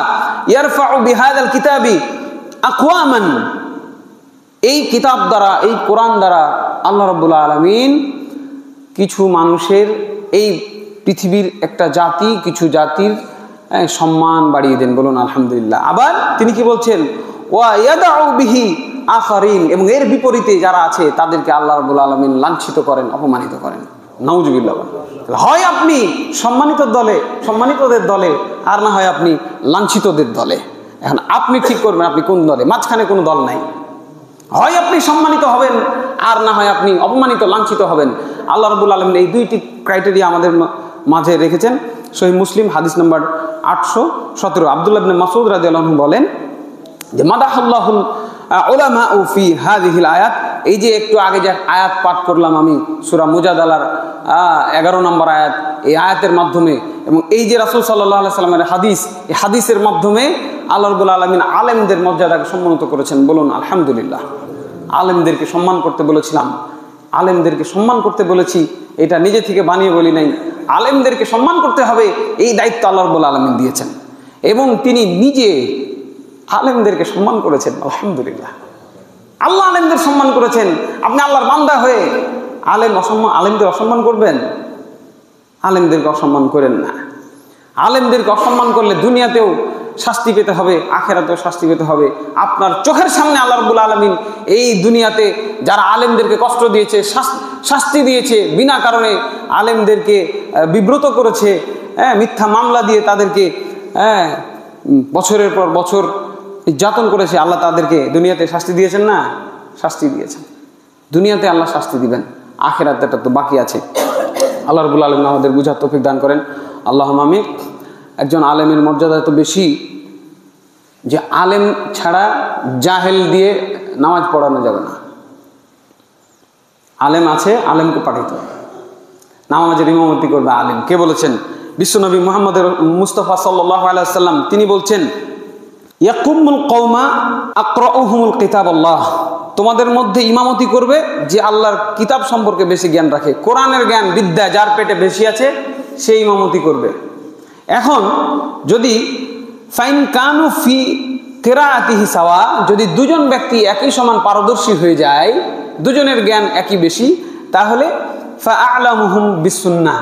ইয়ারফাউ বিহাযাল কিতাবি আকওয়ামান, এই কিতাব দ্বারা, এই কোরআন দ্বারা আল্লাহ রাব্বুল আলামিন কিছু মানুষের, এই পৃথিবীর একটা জাতি, কিছু জাতির সম্মান বাড়িয়ে দেন। বলুন আলহামদুলিল্লাহ। আবার তিনি কি বলছেন? ওয়া ইয়াদাউ বিহি আখারিন, এবং এর বিপরীতে যারা আছে তাদেরকে আল্লাহ রাব্বুল আলামিন লাঞ্ছিত করেন, অপমানিত করেন। নাউজুবিল্লাহ। হয় আপনি সম্মানিতদের দলে, আর না হয় আপনি লাঞ্ছিতদের দলে। এখন আপনি ঠিক করবেন আপনি কোন দলে, মাঝখানে কোনো দল নাই। হয় আপনি সম্মানিত হবেন, আর না হয় আপনি অপমানিত, লাঞ্ছিত হবেন। আল্লাহ রাব্বুল আলামিন এই 2টি ক্রাইটেরিয়া আমাদের মাঝে রেখেছেন। সহিহ মুসলিম হাদিস নাম্বার 817, আব্দুল্লাহ ইবনে মাসউদ রাদিয়াল্লাহু আনহু বলেন যে মাদাহাল্লাহুল উলামা ফি হাযিহিল আয়াত, এই যে একটু আগে যে আয়াত পাঠ করলাম আমি সূরা মুজাদালার 11 নম্বর আয়াত, এই আয়াতের মাধ্যমে, এবং এই যে রাসূল সাল্লাল্লাহু আলাইহি সাল্লামের হাদিস, এই হাদিসের মাধ্যমে আল্লাহ রাব্বুল আলামিন আলেমদের মর্যাদাকে সম্মানিত করেছেন। বলুন আলহামদুলিল্লাহ। আলেমদেরকে সম্মান করতে বলেছিলাম, আলেমদেরকে সম্মান করতে বলেছি, এটা নিজে থেকে বানিয়ে বলি নাই। আলেমদেরকে সম্মান করতে হবে, এই দায়িত্ব আল্লাহ রাব্বুল আলামিন দিয়েছেন, এবং তিনি নিজে আলেমদেরকে সম্মান করেছেন। আলহামদুলিল্লাহ। আল্লাহ আলেমদের সম্মান করেছেন। আপনি আল্লাহর বান্দা হয়ে আলেমদের অসম্মান করবেন? আলেমদেরকে অসম্মান করেন না। আলেমদেরকে অসম্মান করলে দুনিয়াতেও শাস্তি পেতে হবে, আখেরাতেও শাস্তি পেতে হবে। আপনার চোখের সামনে আল্লাহ রাব্বুল আলামিন এই দুনিয়াতে যারা আলেমদেরকে কষ্ট দিয়েছে, শাস্তি দিয়েছে, বিনা কারণে আলেমদেরকে বিব্রত করেছে, মিথ্যা মামলা দিয়ে তাদেরকে বছরের পর বছর নির্যাতন করেছে, আল্লাহ তাদেরকে দুনিয়াতে শাস্তি দিয়েছেন না? শাস্তি দিয়েছেন। দুনিয়াতে আল্লাহ শাস্তি দিবেন, আখেরাতেটা তো বাকি আছে। আল্লাহ রাব্বুল আলামিন আমাদের বুঝার তৌফিক দান করেন, আল্লাহুম্মা আমিন। একজন আলেমের মর্যাদা এত বেশি যে আলেম ছাড়া জাহেল দিয়ে নামাজ পড়ানো যাবে না। আলেম আছে, আলেমকে পাঠিত, নামাজের ইমামতি করবে আলেম। কে বলেছেন? বিশ্বনবী মুহাম্মদ মুস্তাফা সাল্লাল্লাহু আলাইহি ওয়াসাল্লাম। তিনি বলছেন, ইয়াকুমুল কওমা আকরাউহুমুল কিতাবাল্লাহ। তোমাদের মধ্যে ইমামতি করবে যে আল্লাহর কিতাব সম্পর্কে বেশি জ্ঞান রাখে, কোরআনের জ্ঞান বিদ্যা যার পেটে বেশি আছে সে ইমামতি করবে। এখন যদি ফাইন কানু ফি কিরাআতিহি সাওয়া, যদি দুজন ব্যক্তি একই সমান পারদর্শী হয়ে যায়, দুজনের জ্ঞান একই বেশি, তাহলে ফাআলামুহুম বিসুন্নাহ,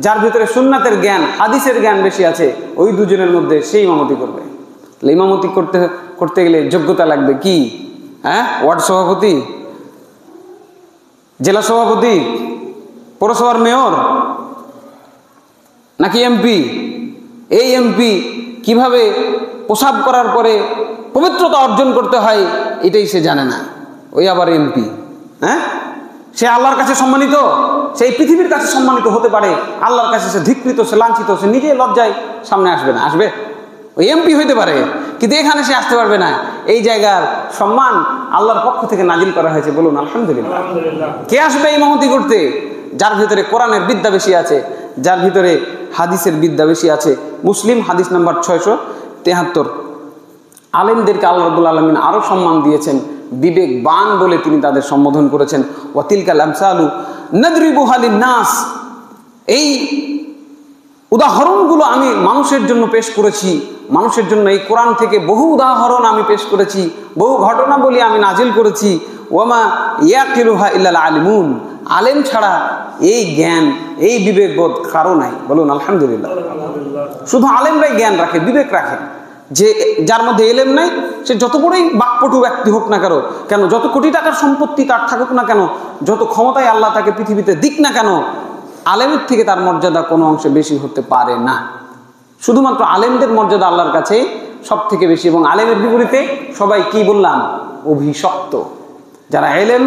যার ভিতরে সুন্নাতের জ্ঞান, হাদিসের জ্ঞান বেশি আছে, ওই দুজনের মধ্যে সেই ইমামতি করবে। ইমামতি করতে গেলে যোগ্যতা লাগবে কি? ওয়ার্ড সভাপতি, জেলা সভাপতি, পৌরসভার মেয়র নাকি এমপি? এই এমপি কিভাবে প্রসাব করার পরে পবিত্রতা অর্জন করতে হয় এটাই সে জানে না, ওই আবার এমপি। সে আল্লাহর কাছে সম্মানিত, সেই পৃথিবীর কাছে সম্মানিত হতে পারে, আল্লাহর কাছে সে ধিকৃত, সে লাঞ্ছিত, সে নিজে লজ্জায় সামনে আসবে না। আসবে? ওই এমপি হইতে পারে, কিন্তু এখানে সে আসতে পারবে না। এই জায়গার সম্মান আল্লাহর পক্ষ থেকে নাজিল করা হয়েছে, বলুন আলহামদুলিল্লাহ। কে আসবে ইমামতি করতে? যার ভিতরে কোরআনের বিদ্যা বেশি আছে, যার ভিতরে হাদিসের বিদ্যা বেশি আছে। মুসলিম হাদিস নাম্বার 673। আলেমদেরকে আল্লাহ রাব্বুল আলামিন আরো সম্মান দিয়েছেন, বিবেকবান বলে তিনি তাদের সম্বোধন করেছেন। ওয়াতিলকাল আমসালু নাদরিবুহা লিন-নাস। এই উদাহরণগুলো আমি মানুষের জন্য পেশ করেছি, মানুষের জন্য এই কোরআন থেকে বহু উদাহরণ আমি পেশ করেছি, বহু ঘটনা বলি আমি নাজিল করেছি। ওয়ামা ইয়াকিলুহা ইল্লাল আলিমুন। আলেম ছাড়া এই জ্ঞান, এই বিবেকবোধ কারো নাই, বলুন আলহামদুলিল্লাহ। শুধু আলেমরাই জ্ঞান রাখে, বিবেক রাখে। যে যার মধ্যে এলেম নাই, সে যত বড়ই বাকপটু ব্যক্তি হোক না কেন, যত কোটি টাকার সম্পত্তি তার থাকুক না কেন, যত ক্ষমতায় আল্লাহ তাকে পৃথিবীতে দিক না কেন, আলেমের থেকে তার মর্যাদা কোনো অংশে বেশি হতে পারে না। শুধুমাত্র আলেমদের মর্যাদা আল্লাহর কাছে সব থেকে বেশি। এবং আলেমের বিপরীতে সবাই কি বললাম? অভিশপ্ত। যারা এলেম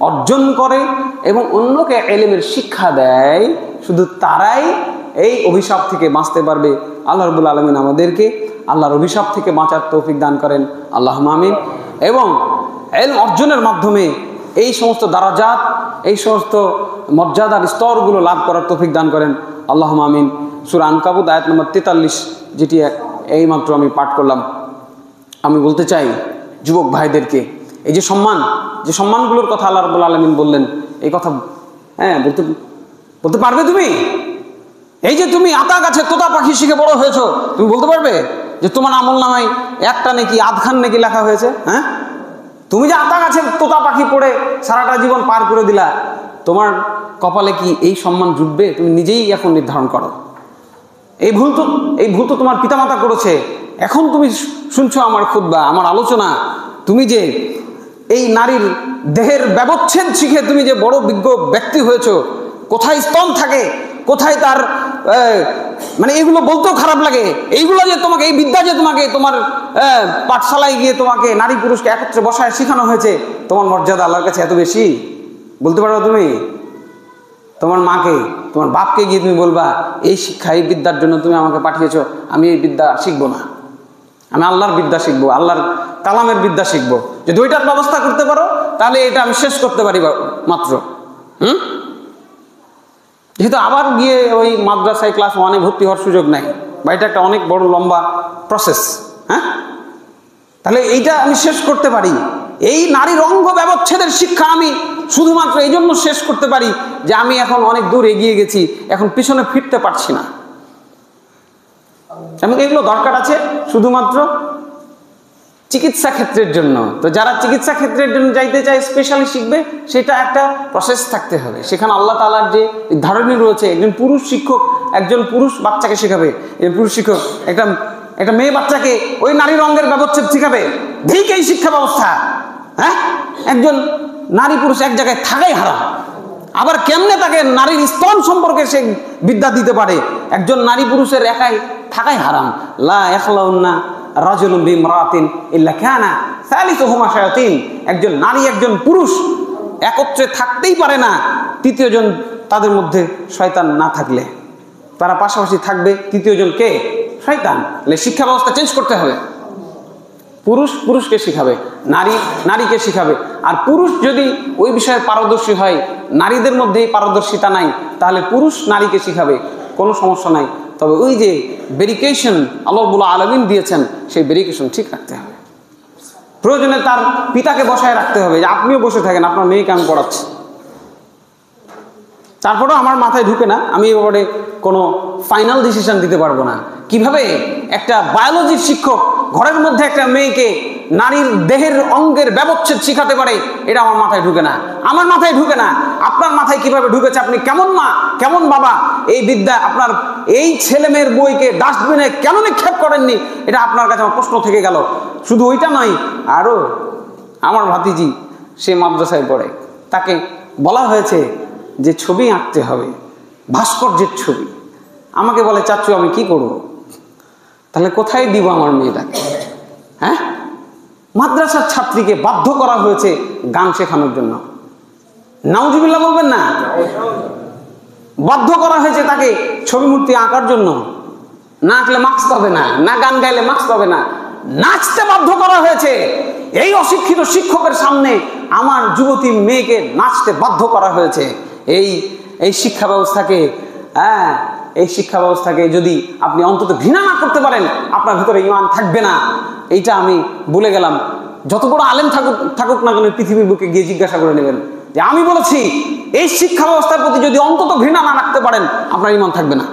অর্জন করে এবং অন্যকে এলেমের শিক্ষা দেয়, শুধু তারাই এই অভিশাপ থেকে বাঁচতে পারবে। আল্লাহ রাব্বুল আলামিন আমাদেরকে আল্লাহর অভিশাপ থেকে বাঁচার তৌফিক দান করেন, আল্লাহুম্মা আমিন। এবং ইলম অর্জনের মাধ্যমে এই সমস্ত দারাজাত, এই সমস্ত মর্যাদার স্তরগুলো লাভ করার তৌফিক দান করেন, আল্লাহুম্মা আমিন। সূরা আনকাবুত আয়াত নম্বর 43, যেটি এইমাত্র আমি পাঠ করলাম। আমি বলতে চাই যুবক ভাইদেরকে, এই যে সম্মানগুলোর কথা আল্লাহ রাব্বুল আলামিন বললেন, এই কথা বলতে পারবে তুমি? এই যে তুমি আতা গাছে তোতা পাখি শিখে বড় হয়েছো, তুমি বলতে পারবে যে তোমার আমলনামায় একটা নাকি আধখান নাকি লেখা হয়েছে? তুমি যে আতা গাছের তোতা পাখি পড়ে সারাটা জীবন পার করে দিলা, তোমার কপালে কি এই সম্মান জুটবে? তুমি নিজেই এখন নির্ধারণ করো। এই ভুল তো তোমার পিতামাতা করেছে, এখন তুমি শুনছো আমার খুতবা, আমার আলোচনা। তুমি যে এই নারীর দেহের ব্যবচ্ছেদ শিখে তুমি যে বড় বিজ্ঞ ব্যক্তি হয়েছো, কোথায় স্তন থাকে, কোথায় তার এগুলো বলতেও খারাপ লাগে। এইগুলো যে তোমাকে, এই বিদ্যা যে তোমাকে তোমার পাঠশালায় গিয়ে তোমাকে নারী পুরুষকে একত্রে বসায় শেখানো হয়েছে, তোমার মর্যাদা আল্লাহর কাছে এত বেশি, বলতে পারো তুমি? তোমার মাকে, তোমার বাপকে গিয়ে তুমি বলবা, এই শিক্ষা, এই বিদ্যার জন্য তুমি আমাকে পাঠিয়েছো, আমি এই বিদ্যা শিখবো না, আমি আল্লাহর বিদ্যা শিখবো, আল্লাহর কালামের বিদ্যা শিখবো। যদি ওইটার ব্যবস্থা করতে পারো তাহলে এটা আমি শেষ করতে পারি মাত্র। যেহেতু আবার গিয়ে ওই মাদ্রাসায় ক্লাস 1-এ ভর্তি হওয়ার সুযোগ নাই, বা এটা একটা অনেক বড় লম্বা প্রসেস। তাহলে এইটা আমি শেষ করতে পারি। এই নারীর অঙ্গ ব্যবচ্ছেদের শিক্ষা আমি শুধুমাত্র এই জন্য শেষ করতে পারি যে আমি এখন অনেক দূর এগিয়ে গেছি, এখন পিছনে ফিরতে পারছি না। এবং এগুলো দরকার আছে শুধুমাত্র চিকিৎসা ক্ষেত্রের জন্য। তো যারা চিকিৎসা ক্ষেত্রের জন্য যাইতে চায় স্পেশালি শিখবে, সেটা একটা প্রসেস থাকতে হবে। সেখানে আল্লাহ তাআলার যে ধারণী রয়েছে, একজন পুরুষ শিক্ষক একজন পুরুষ বাচ্চাকে শেখাবে, পুরুষ শিক্ষক একটা মেয়ে বাচ্চাকে ওই নারীর অঙ্গের ব্যবচ্ছেদ শিখাবে। ঠিক এই শিক্ষা ব্যবস্থা, হ্যাঁ, একজন নারী পুরুষ এক জায়গায় থাকাই হারাম। আবার কেমনে তাকে নারীর স্তন সম্পর্কে সে বিদ্যা দিতে পারে? একজন নারী পুরুষের একাই থাকাই হারাম। লা ইয়াখলাউন্না রাজুলুম বিমরাতিন ইল্লা কানা সালিসুহুমা শায়াতিন। একজন নারী একজন পুরুষ একত্রে থাকতেই পারে না তৃতীয়জন তাদের মধ্যে শয়তান না থাকলে। তারা পাশাপাশি থাকবে, তৃতীয়জন কে? শয়তান। শিক্ষা ব্যবস্থা চেঞ্জ করতে হবে। পুরুষ পুরুষকে শিখাবে, নারী নারীকে শিখাবে। আর পুরুষ যদি ওই বিষয়ে পারদর্শী হয়, নারীদের মধ্যেই পারদর্শিতা নাই, তাহলে পুরুষ নারীকে শিখাবে, কোনো সমস্যা নাই। তবে ওই যে ভেরিফিকেশন আল্লাহ রাব্বুল আলামিন দিয়েছেন, সেই ভেরিফিকেশন ঠিক রাখতে হবে। প্রয়োজনে তার পিতাকে বসায় রাখতে হবে, যে আপনিও বসে থাকেন, আপনার মেয়েকে আমি পড়াচ্ছি। তারপরেও আমার মাথায় ঢুকে না, আমি এই ব্যাপারে কোনো ফাইনাল ডিসিশন দিতে পারবো না। কিভাবে একটা বায়োলজির শিক্ষক ঘরের মধ্যে একটা মেয়েকে নারীর দেহের অঙ্গের ব্যবচ্ছেদ শিখাতে পারে, এটা আমার মাথায় ঢুকে না। আমার মাথায় ঢুকে না, আপনার মাথায় কিভাবে ঢুকেছে? আপনি কেমন মা, কেমন বাবা, এই বিদ্যা আপনার এই ছেলে মেয়ের বইকে ডাস্টবিনে কেন নিক্ষেপ করেননি? এটা আপনার কাছে আমার প্রশ্ন থেকে গেল। শুধু ওইটা নয়, আরও আমার ভাতিজি সে মাদ্রাসায় পড়ে, তাকে বলা হয়েছে যে ছবি আঁকতে হবে, ভাস্কর্যের ছবি। আমাকে বলে, চাচু আমি কি করব? তাহলে কোথায় দিব আমার মেয়েটাকে? হ্যাঁ, মাদ্রাসার ছাত্রীকে বাধ্য করা হয়েছে গান শেখানোর জন্য। নাউজুবিল্লাহ বলবেন না? বাধ্য করা হয়েছে তাকে ছবি মূর্তি আঁকার জন্য। না আঁকলে মার্কস পাবে না, না গান গাইলে মার্কস পাবে না, নাচতে বাধ্য করা হয়েছে। এই অশিক্ষিত শিক্ষকের সামনে আমার যুবতী মেয়েকে নাচতে বাধ্য করা হয়েছে। এই শিক্ষা ব্যবস্থাকে, হ্যাঁ, এই শিক্ষা ব্যবস্থাকে যদি আপনি অন্তত ঘৃণা না করতে পারেন, আপনার ভিতরে ঈমান থাকবে না। এইটা আমি বলে গেলাম। যত বড় আলেম থাকুক না কেন, পৃথিবীর বুকে গিয়ে জিজ্ঞাসা করে নেবেন যে আমি বলেছি। এই শিক্ষা ব্যবস্থার প্রতি যদি অন্তত ঘৃণা না রাখতে পারেন, আপনার ঈমান থাকবে না।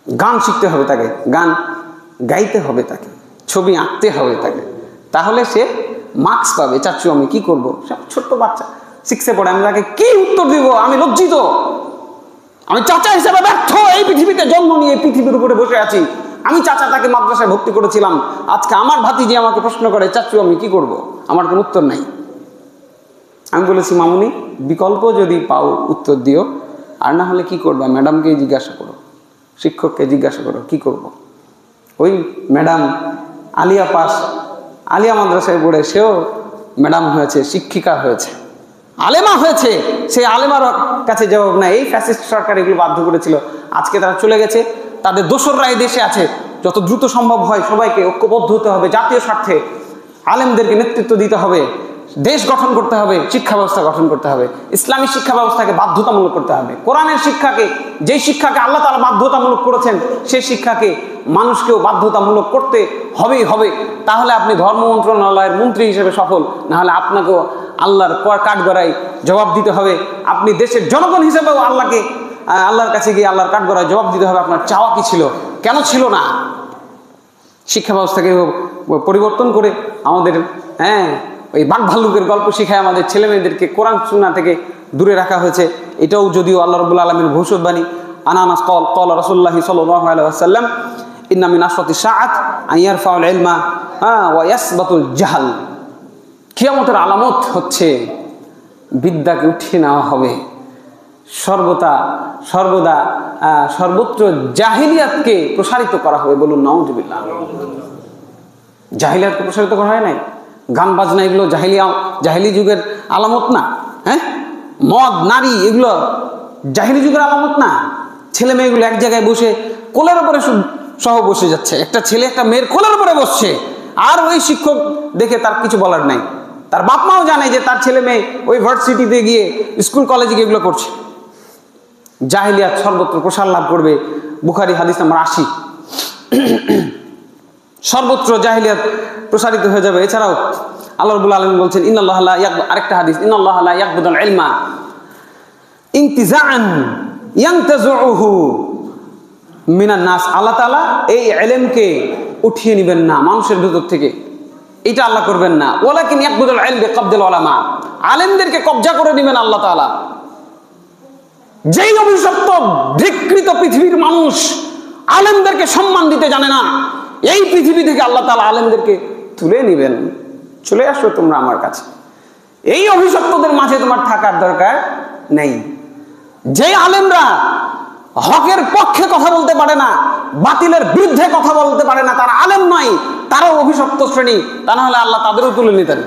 গান শিখতে হবে তাকে, গান গাইতে হবে তাকে, ছবি আঁকতে হবে তাকে, তাহলে সে মার্কস পাবে। চাচ্ছু আমি কি করব? সব ছোট্ট বাচ্চা 6-এ পড়ে, আমি তাকে কি উত্তর দিব? আমি লজ্জিত, আমি চাচা হিসেবে ব্যর্থ। এই পৃথিবীতে জন্ম নিয়ে পৃথিবীর উপরে বসে আছি। আমি চাচাটাকে মাদ্রাসায় ভর্তি করেছিলাম, আজকে আমার ভাতিজি আমাকে প্রশ্ন করে, চাচ্ছু আমি কি করব? আমার কোনো উত্তর নাই। আমি বলেছি, মামুনি, বিকল্প যদি পাও উত্তর দিও, আর না হলে কি করবা? ম্যাডামকে জিজ্ঞাসা করো, শিক্ষককে জিজ্ঞাসা করো কি করব। ওই ম্যাডাম আলিয়া পাস, আলিয়া মাদ্রাসায় পড়ে সেও ম্যাডাম হয়েছে, শিক্ষিকা হয়েছে, আলেমা হয়েছে। সেই আলেমার কাছে জবাব নাই। এই ফ্যাসিস্ট সরকার এগুলো বাধ্য করেছিল। আজকে তারা চলে গেছে, তাদের দোসররা এই দেশে আছে। যত দ্রুত সম্ভব হয় সবাইকে ঐক্যবদ্ধ হতে হবে, জাতীয় স্বার্থে আলেমদেরকে নেতৃত্ব দিতে হবে, দেশ গঠন করতে হবে, শিক্ষা ব্যবস্থা গঠন করতে হবে, ইসলামী শিক্ষা ব্যবস্থাকে বাধ্যতামূলক করতে হবে। কোরআনের শিক্ষাকে, যেই শিক্ষাকে আল্লাহ তাআলা বাধ্যতামূলক করেছেন, সেই শিক্ষাকে মানুষকেও বাধ্যতামূলক করতে হবেই হবে। তাহলে আপনি ধর্ম মন্ত্রণালয়ের মন্ত্রী হিসেবে সফল, না হলে আপনাকেও আল্লাহর কাঠগড়ায় জবাব দিতে হবে। আপনি দেশের জনগণ হিসেবেও আল্লাহর কাছে গিয়ে আল্লাহর কাঠগড়ায় জবাব দিতে হবে। আপনার চাওয়া কি ছিল, কেন ছিল না? শিক্ষা ব্যবস্থাকে পরিবর্তন করে আমাদের, হ্যাঁ, ওই বাঘ ভাল্লুকের গল্প শিখায় আমাদের ছেলে মেয়েদেরকে কোরআন সুন্নাহ থেকে দূরে রাখা হয়েছে। এটাও যদিও আল্লাহ রাব্বুল আলামিনের ভবিষ্যৎবাণী। আনানাস ক্বালা রাসূলুল্লাহি সাল্লাল্লাহু আলাইহি ওয়াসাল্লাম, ইন্না মিন আশরাতি সাআত আন ইয়ারফাউল ইলমা ওয়া ইয়াসবাতুল জাহল। কিয়ামতের আলামত হচ্ছে বিদ্যাকে উঠিয়ে নেওয়া হবে, সর্বত্র জাহিলিয়াতকে প্রসারিত করা হবে। বলুন নাউজুবিল্লাহ। জাহিলিয়াতকে প্রসারিত করা হয় নাই? গান বাজনা এগুলো জাহিলি যুগের আলামত না? হ্যাঁ, মদ নারী এগুলো জাহিলি যুগের আলামত না? ছেলে মেয়েগুলো এক জায়গায় বসে কোলের উপরে সহ বসে যাচ্ছে, একটা ছেলে একটা মেয়ের কোলের উপরে বসছে, আর ওই শিক্ষক দেখে তার কিছু বলার নাই। তার বাপ মাও জানে যে তার ছেলে মেয়ে ওই ভার্সিটিতে গিয়ে, স্কুল কলেজে গিয়ে এগুলো করছে। জাহিলিয়াত সর্বত্র প্রসার লাভ করবে। বুখারী হাদিস নাম্বার 80। সর্বত্র জাহিলিয়াত প্রসারিত হয়ে যাবে। এছাড়াও আল্লাহ রাব্বুল আলামিন বলছেন, ইন্নাল্লাহা লা ইয়াকবুদু, আরেকটা হাদিস, ইন্নাল্লাহা লা ইয়াকবুদুল ইলমা ইনতিজাআন ইয়ানতাজুহু মিনান নাস। আল্লাহ তাআলা এই ইলমকে উঠিয়ে নেবেন না মানুষের ভেতর থেকে। এটা আল্লাহ করবেন না। ওয়ালাকিন ইয়াকবুদুল ইলম বিকবদিল উলামা, আলেমদেরকে কবজা করে নেবেন আল্লাহ তাআলা। যেই অভিশপ্ত ধিক্কৃত পৃথিবীর মানুষ আলেমদেরকে সম্মান দিতে জানে না, এই পৃথিবী থেকে আল্লাহ তাআলা আলেমদেরকে তুলে নেবেন। চলে আসো তোমরা আমার কাছে। এই অভিশপ্তদের মাঝে তোমার থাকার দরকার নেই। যে আলেমরা হকের পক্ষে কথা বলতে পারে না, বাতিলের বিরুদ্ধে কথা বলতে পারে না, তারা আলেম নয়, তারাও অভিশপ্ত শ্রেণী। তা না হলে আল্লাহ তাদেরও তুলে নিতেন।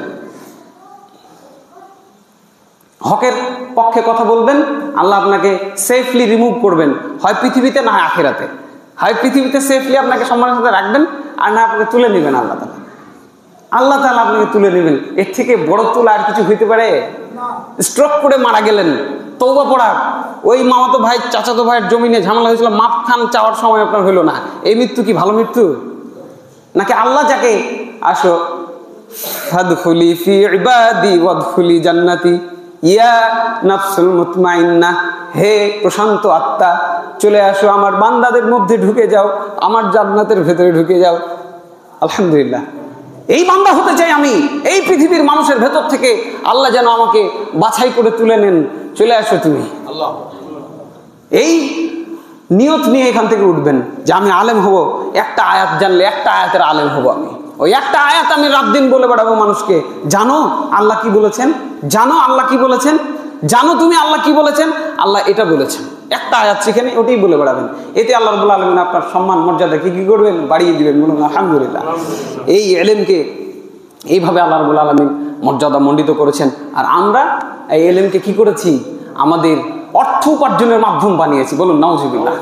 হকের পক্ষে কথা বলবেন, আল্লাহ আপনাকে সেফলি রিমুভ করবেন, হয় পৃথিবীতে না হয় আখিরাতে। হয় পৃথিবীতে সেফলি আপনাকে সম্মানের সাথে রাখবেন, আর না আপনাকে তুলে নেবেন আল্লাহ তাআলা। আল্লাহ তাআলা আপনাকে তুলে নেবেন। এর থেকে বড় তোলা আর কিছু হইতে পারে? স্ট্রোক করে মারা গেলেন, তওবা পড়া, ওই মামাতো ভাই চাচাতো ভাইয়ের জমিনে ঝামেলা হয়েছিল, মাপ খান চাওয়ার সময় আপনার হইল না। এই মৃত্যু কি ভালো মৃত্যু? নাকি আল্লাহ যাকে আসো ফাদখুলি ফি ইবাদি ওয়াদখুলি জান্নাতি ইয়া নাফসুল মুতমাইন্নাহ, হে প্রশান্ত আত্মা, চলে আসো আমার বান্দাদের মধ্যে ঢুকে যাও, আমার জান্নাতের ভেতরে ঢুকে যাও। আলহামদুলিল্লাহ, এই বান্দা হতে চাই আমি। এই পৃথিবীর মানুষের ভেতর থেকে আল্লাহ যেন আমাকে বাছাই করে তুলে নেন। চলে আসো তুমি। এই নিয়ত নিয়ে এখান থেকে উঠবেন যে আমি আলেম হব। একটা আয়াত জানলে একটা আয়াতের আলেম হব আমি। ওই একটা আয়াত আমি রাত দিন বলে বেড়াবো মানুষকে, জানো আল্লাহ কি বলেছেন, জানো আল্লাহ কি বলেছেন, জানো তুমি আল্লাহ কি বলেছেন, আল্লাহ এটা বলেছেন। একটা আয়াত শিখে নেই, ওটাই বলে বেড়াবেন। এতে আল্লাহ রাব্বুল আলামিন আপনার সম্মান মর্যাদা কি করবেন? বাড়িয়ে দিবেন। বলুন আলহামদুলিল্লাহ। এই এলেমকে এইভাবে আল্লাহ রাব্বুল আলামিন মর্যাদা মণ্ডিত করেছেন। আর আমরা এই এলেমকে কি করেছি? আমাদের অর্থ উপার্জনের মাধ্যম বানিয়েছি। বলুন নাউজুবিল্লাহ।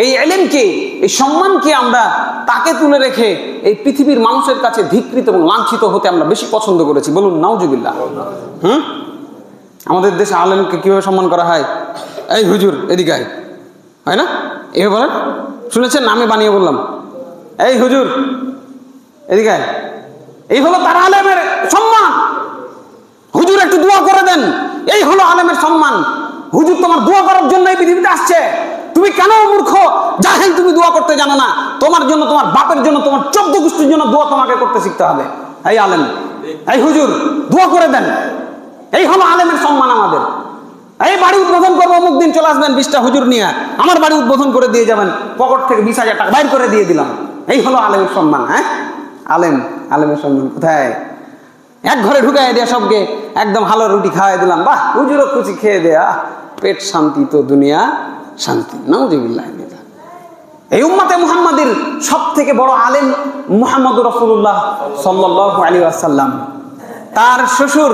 এই এলেমকে, এই সম্মানকে আমরা তাকে তুলে রেখে এই পৃথিবীর মানুষের কাছে ধিক্কৃত এবং লাঞ্ছিত হতে আমরা বেশি পছন্দ করেছি। বলুন নাউজুবিল্লাহ। আমাদের দেশে আলেমকে কিভাবে সম্মান করা হয়? এই হুজুর এদিকে আয়, হয় না? এভাবে বলেন, শুনেছেন? আমি বানিয়ে বললাম, এই হুজুর এদিকে আয়। এই হলো তার আলেমের সম্মান। হুজুর একটু দোয়া করে দেন, এই হলো আলেমের সম্মান। হুজুর তোমার দোয়া করার জন্য এই পৃথিবীতে আসছে। তুমি কেন মূর্খ জাহেল, তুমি দোয়া করতে জানো না? তোমার জন্য, তোমার বাপের জন্য, তোমার 14 গোষ্ঠীর জন্য দোয়া তোমাকে করতে শিখতে হবে। এই আলেম, এই হুজুর দোয়া করে দেন। এই হলো আলেমের সম্মান আমাদের। এই বাড়ি উদ্বোধন করবো, অমুক দিন চলে আসবেন 20টা হুজুর নিয়ে, আমার বাড়ি উদ্বোধন করে দিয়ে যাবেন, পকেট থেকে 20,000 টাকা বাইর করে দিয়ে দিলাম। এই হলো আলেমের সম্মান। হ্যাঁ, আলেমের সম্মান কোথায়? এক ঘরে ঢুকাই দেয়া সবকে, একদম হালো রুটি খাওয়াই দিলাম, বাহ হুজুরও খুশি, খেয়ে দেয়া, পেট শান্তি তো দুনিয়া শান্তি। নাউজুবিল্লাহ। এই উম্মতে মুহাম্মাদের সব থেকে বড় আলেম মুহাম্মদুর রাসূলুল্লাহ সাল্লাল্লাহু আলাইহি ওয়াসাল্লাম। তার শ্বশুর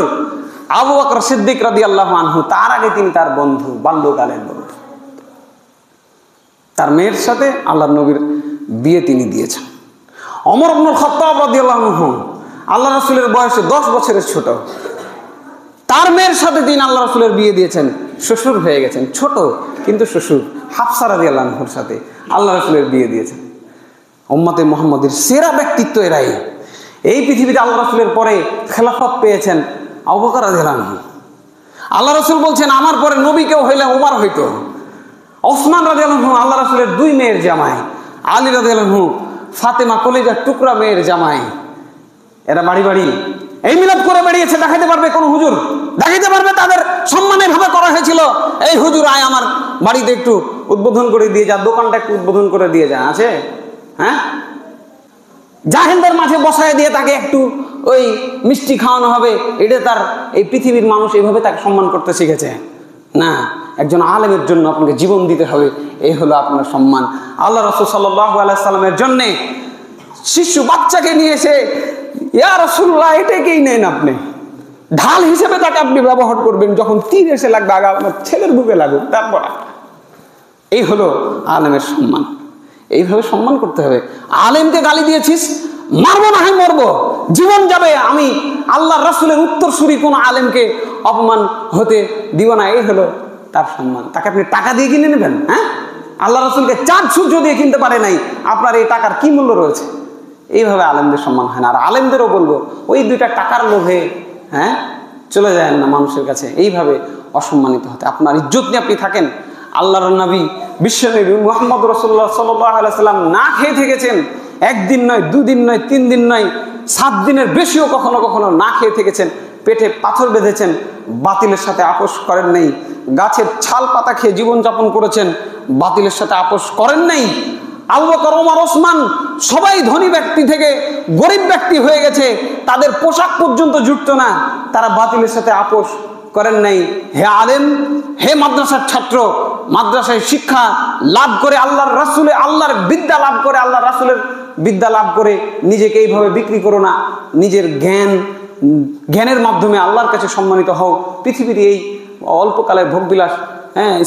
আবু বকর সিদ্দিক রাদিয়াল্লাহু আনহু, তার আগে তিনি তার বন্ধু, বাল্যকালের বন্ধু। তার মেয়ের সাথে আল্লাহর নবীর বিয়ে তিনি দিয়েছেন। ওমর ইবনুল খাত্তাব রাদিয়াল্লাহু আনহু আল্লাহ রাসূলের বয়সে 10 বছরের ছোট, তার মেয়ের সাথে তিনি আল্লাহ রাসূলের বিয়ে দিয়েছেন। শ্বশুর হয়ে গেছেন, ছোট কিন্তু শ্বশুর। হাফসা রাদিয়াল্লাহু আনহার সাথে আল্লাহ রাসূলের বিয়ে দিয়েছেন। উম্মতে মুহাম্মাদের সেরা ব্যক্তিত্ব এরাই। এই পৃথিবীতে আল্লাহ রাসূলের পরে খেলাফত পেয়েছেন আবু বকর রাদিয়াল্লাহু আনহু। আল্লাহ রাসূল বলছেন আমার পরে নবী কেউ হইলে ওমর হইতো। ওসমান রাদিয়াল্লাহু আনহু আল্লাহ রাসূলের 2 মেয়ের জামাই। আলী রাদিয়াল্লাহু আনহু ফাতেমা কলিজার টুকরা মেয়ের জামাই। এরা বাড়ি বাড়ি এই মিলাদ করে বেরিয়েছে। দেখাতে পারবে কোন হুজুর? দেখাতে পারবে তাদের সম্মানে ভাবে করা হয়েছিল? এই হুজুর আয় আমার বাড়িতে একটু উদ্বোধন করে দিয়ে যা, দোকানটা একটু উদ্বোধন করে দিয়ে যা, আছে? হ্যাঁ, জাহেলদের মাঝে বসায় দিয়ে তাকে একটু ওই মিষ্টি খাওয়ানো হবে, এটা তার এই পৃথিবীর মানুষ এইভাবে তাকে সম্মান করতে শিখেছে না। একজন আলেমের জন্য আপনাকে জীবন দিতে হবে, এই হলো আপনার সম্মান। আল্লাহ রাসূল সাল্লাল্লাহু আলাইহি সাল্লামের জন্য শিশু বাচ্চাকে নিয়ে এসে, ইয়া রাসূলুল্লাহ এটাকেই নেন আপনি, ঢাল হিসেবে তাকে আপনি ব্যবহার করবেন, যখন তীর এসে লাগবে আগা আমার ছেলের বুকে লাগুক তারপর। এই হলো আলেমের সম্মান। এইভাবে সম্মান করতে হবে। আলেমকে গালি দিয়েছিস, মারবো না হয় মরবো, জীবন যাবে, আমি আল্লাহ রাসূলের উত্তরসূরি কোন আলেমকে অপমান হতে দিব না। এই হলো তার সম্মান। তাকে আপনি টাকা দিয়ে কিনে নেবেন? হ্যাঁ, আল্লাহ রাসূলকে 4 সূর্য দিয়ে কিনতে পারে নাই, আপনার এই টাকার কি মূল্য রয়েছে? এইভাবে আলেমদের সম্মান হয় না। আর আলেমদেরও বলবো, ওই 2টা টাকার লোভে হ্যাঁ চলে যায় না মানুষের কাছে, এইভাবে অসম্মানিত হতে। আপনার ইজ্জত নিয়ে আপনি থাকেন। আল্লাহর নবী বিশ্বনবী মুহাম্মদ রাসূলুল্লাহ সাল্লাল্লাহু আলাইহি ওয়াসাল্লাম না খেয়ে থেকেছেন, 1 দিন নয়, 2 দিন নয়, 3 দিন নয়, 7 দিনের বেশিও কখনো কখনো না খেয়ে থেকেছেন, পেটে পাথর বেঁধেছেন, বাতিলের সাথে আপোষ করেন নাই। গাছের ছাল পাতা খেয়ে জীবনযাপন করেছেন, বাতিলের সাথে আপোষ করেন নাই। আবু বকর, ওমর, ওসমান সবাই ধনী ব্যক্তি থেকে গরিব ব্যক্তি হয়ে গেছে, তাদের পোশাক পর্যন্ত জুটতো না, তারা বাতিলের সাথে আপোষ করেন নাই। হে আলেম, হে মাদ্রাসার ছাত্র, মাদ্রাসায় শিক্ষা লাভ করে আল্লাহর রাসূলের আল্লাহর বিদ্যা লাভ করে আল্লাহর রাসূলের বিদ্যা লাভ করে নিজেকে এইভাবে বিক্রি করো না। নিজের জ্ঞানের মাধ্যমে আল্লাহর কাছে সম্মানিত হও। পৃথিবীর এই অল্পকালের ভোগবিলাস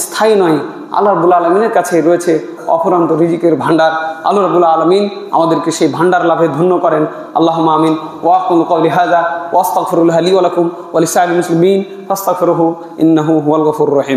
স্থায়ী নয়। আল্লাহ রাব্বুল আলামিনের কাছে রয়েছে অফুরন্ত রিজিকের ভান্ডার। আল্লাহ রাব্বুল আলামিন আমাদেরকে সেই ভান্ডার লাভে ধন্য করেন। আল্লাহুম্মা আমিন। ওয়া আকুলু কওলি হাযা ওয়া আস্তাগফিরুল্লাহ লি ওয়া লাকুম ওয়া লিসাইরিল মুসলিমিন ফাস্তাগফিরুহু ইন্নাহু হুয়াল গফুরুর রহিম।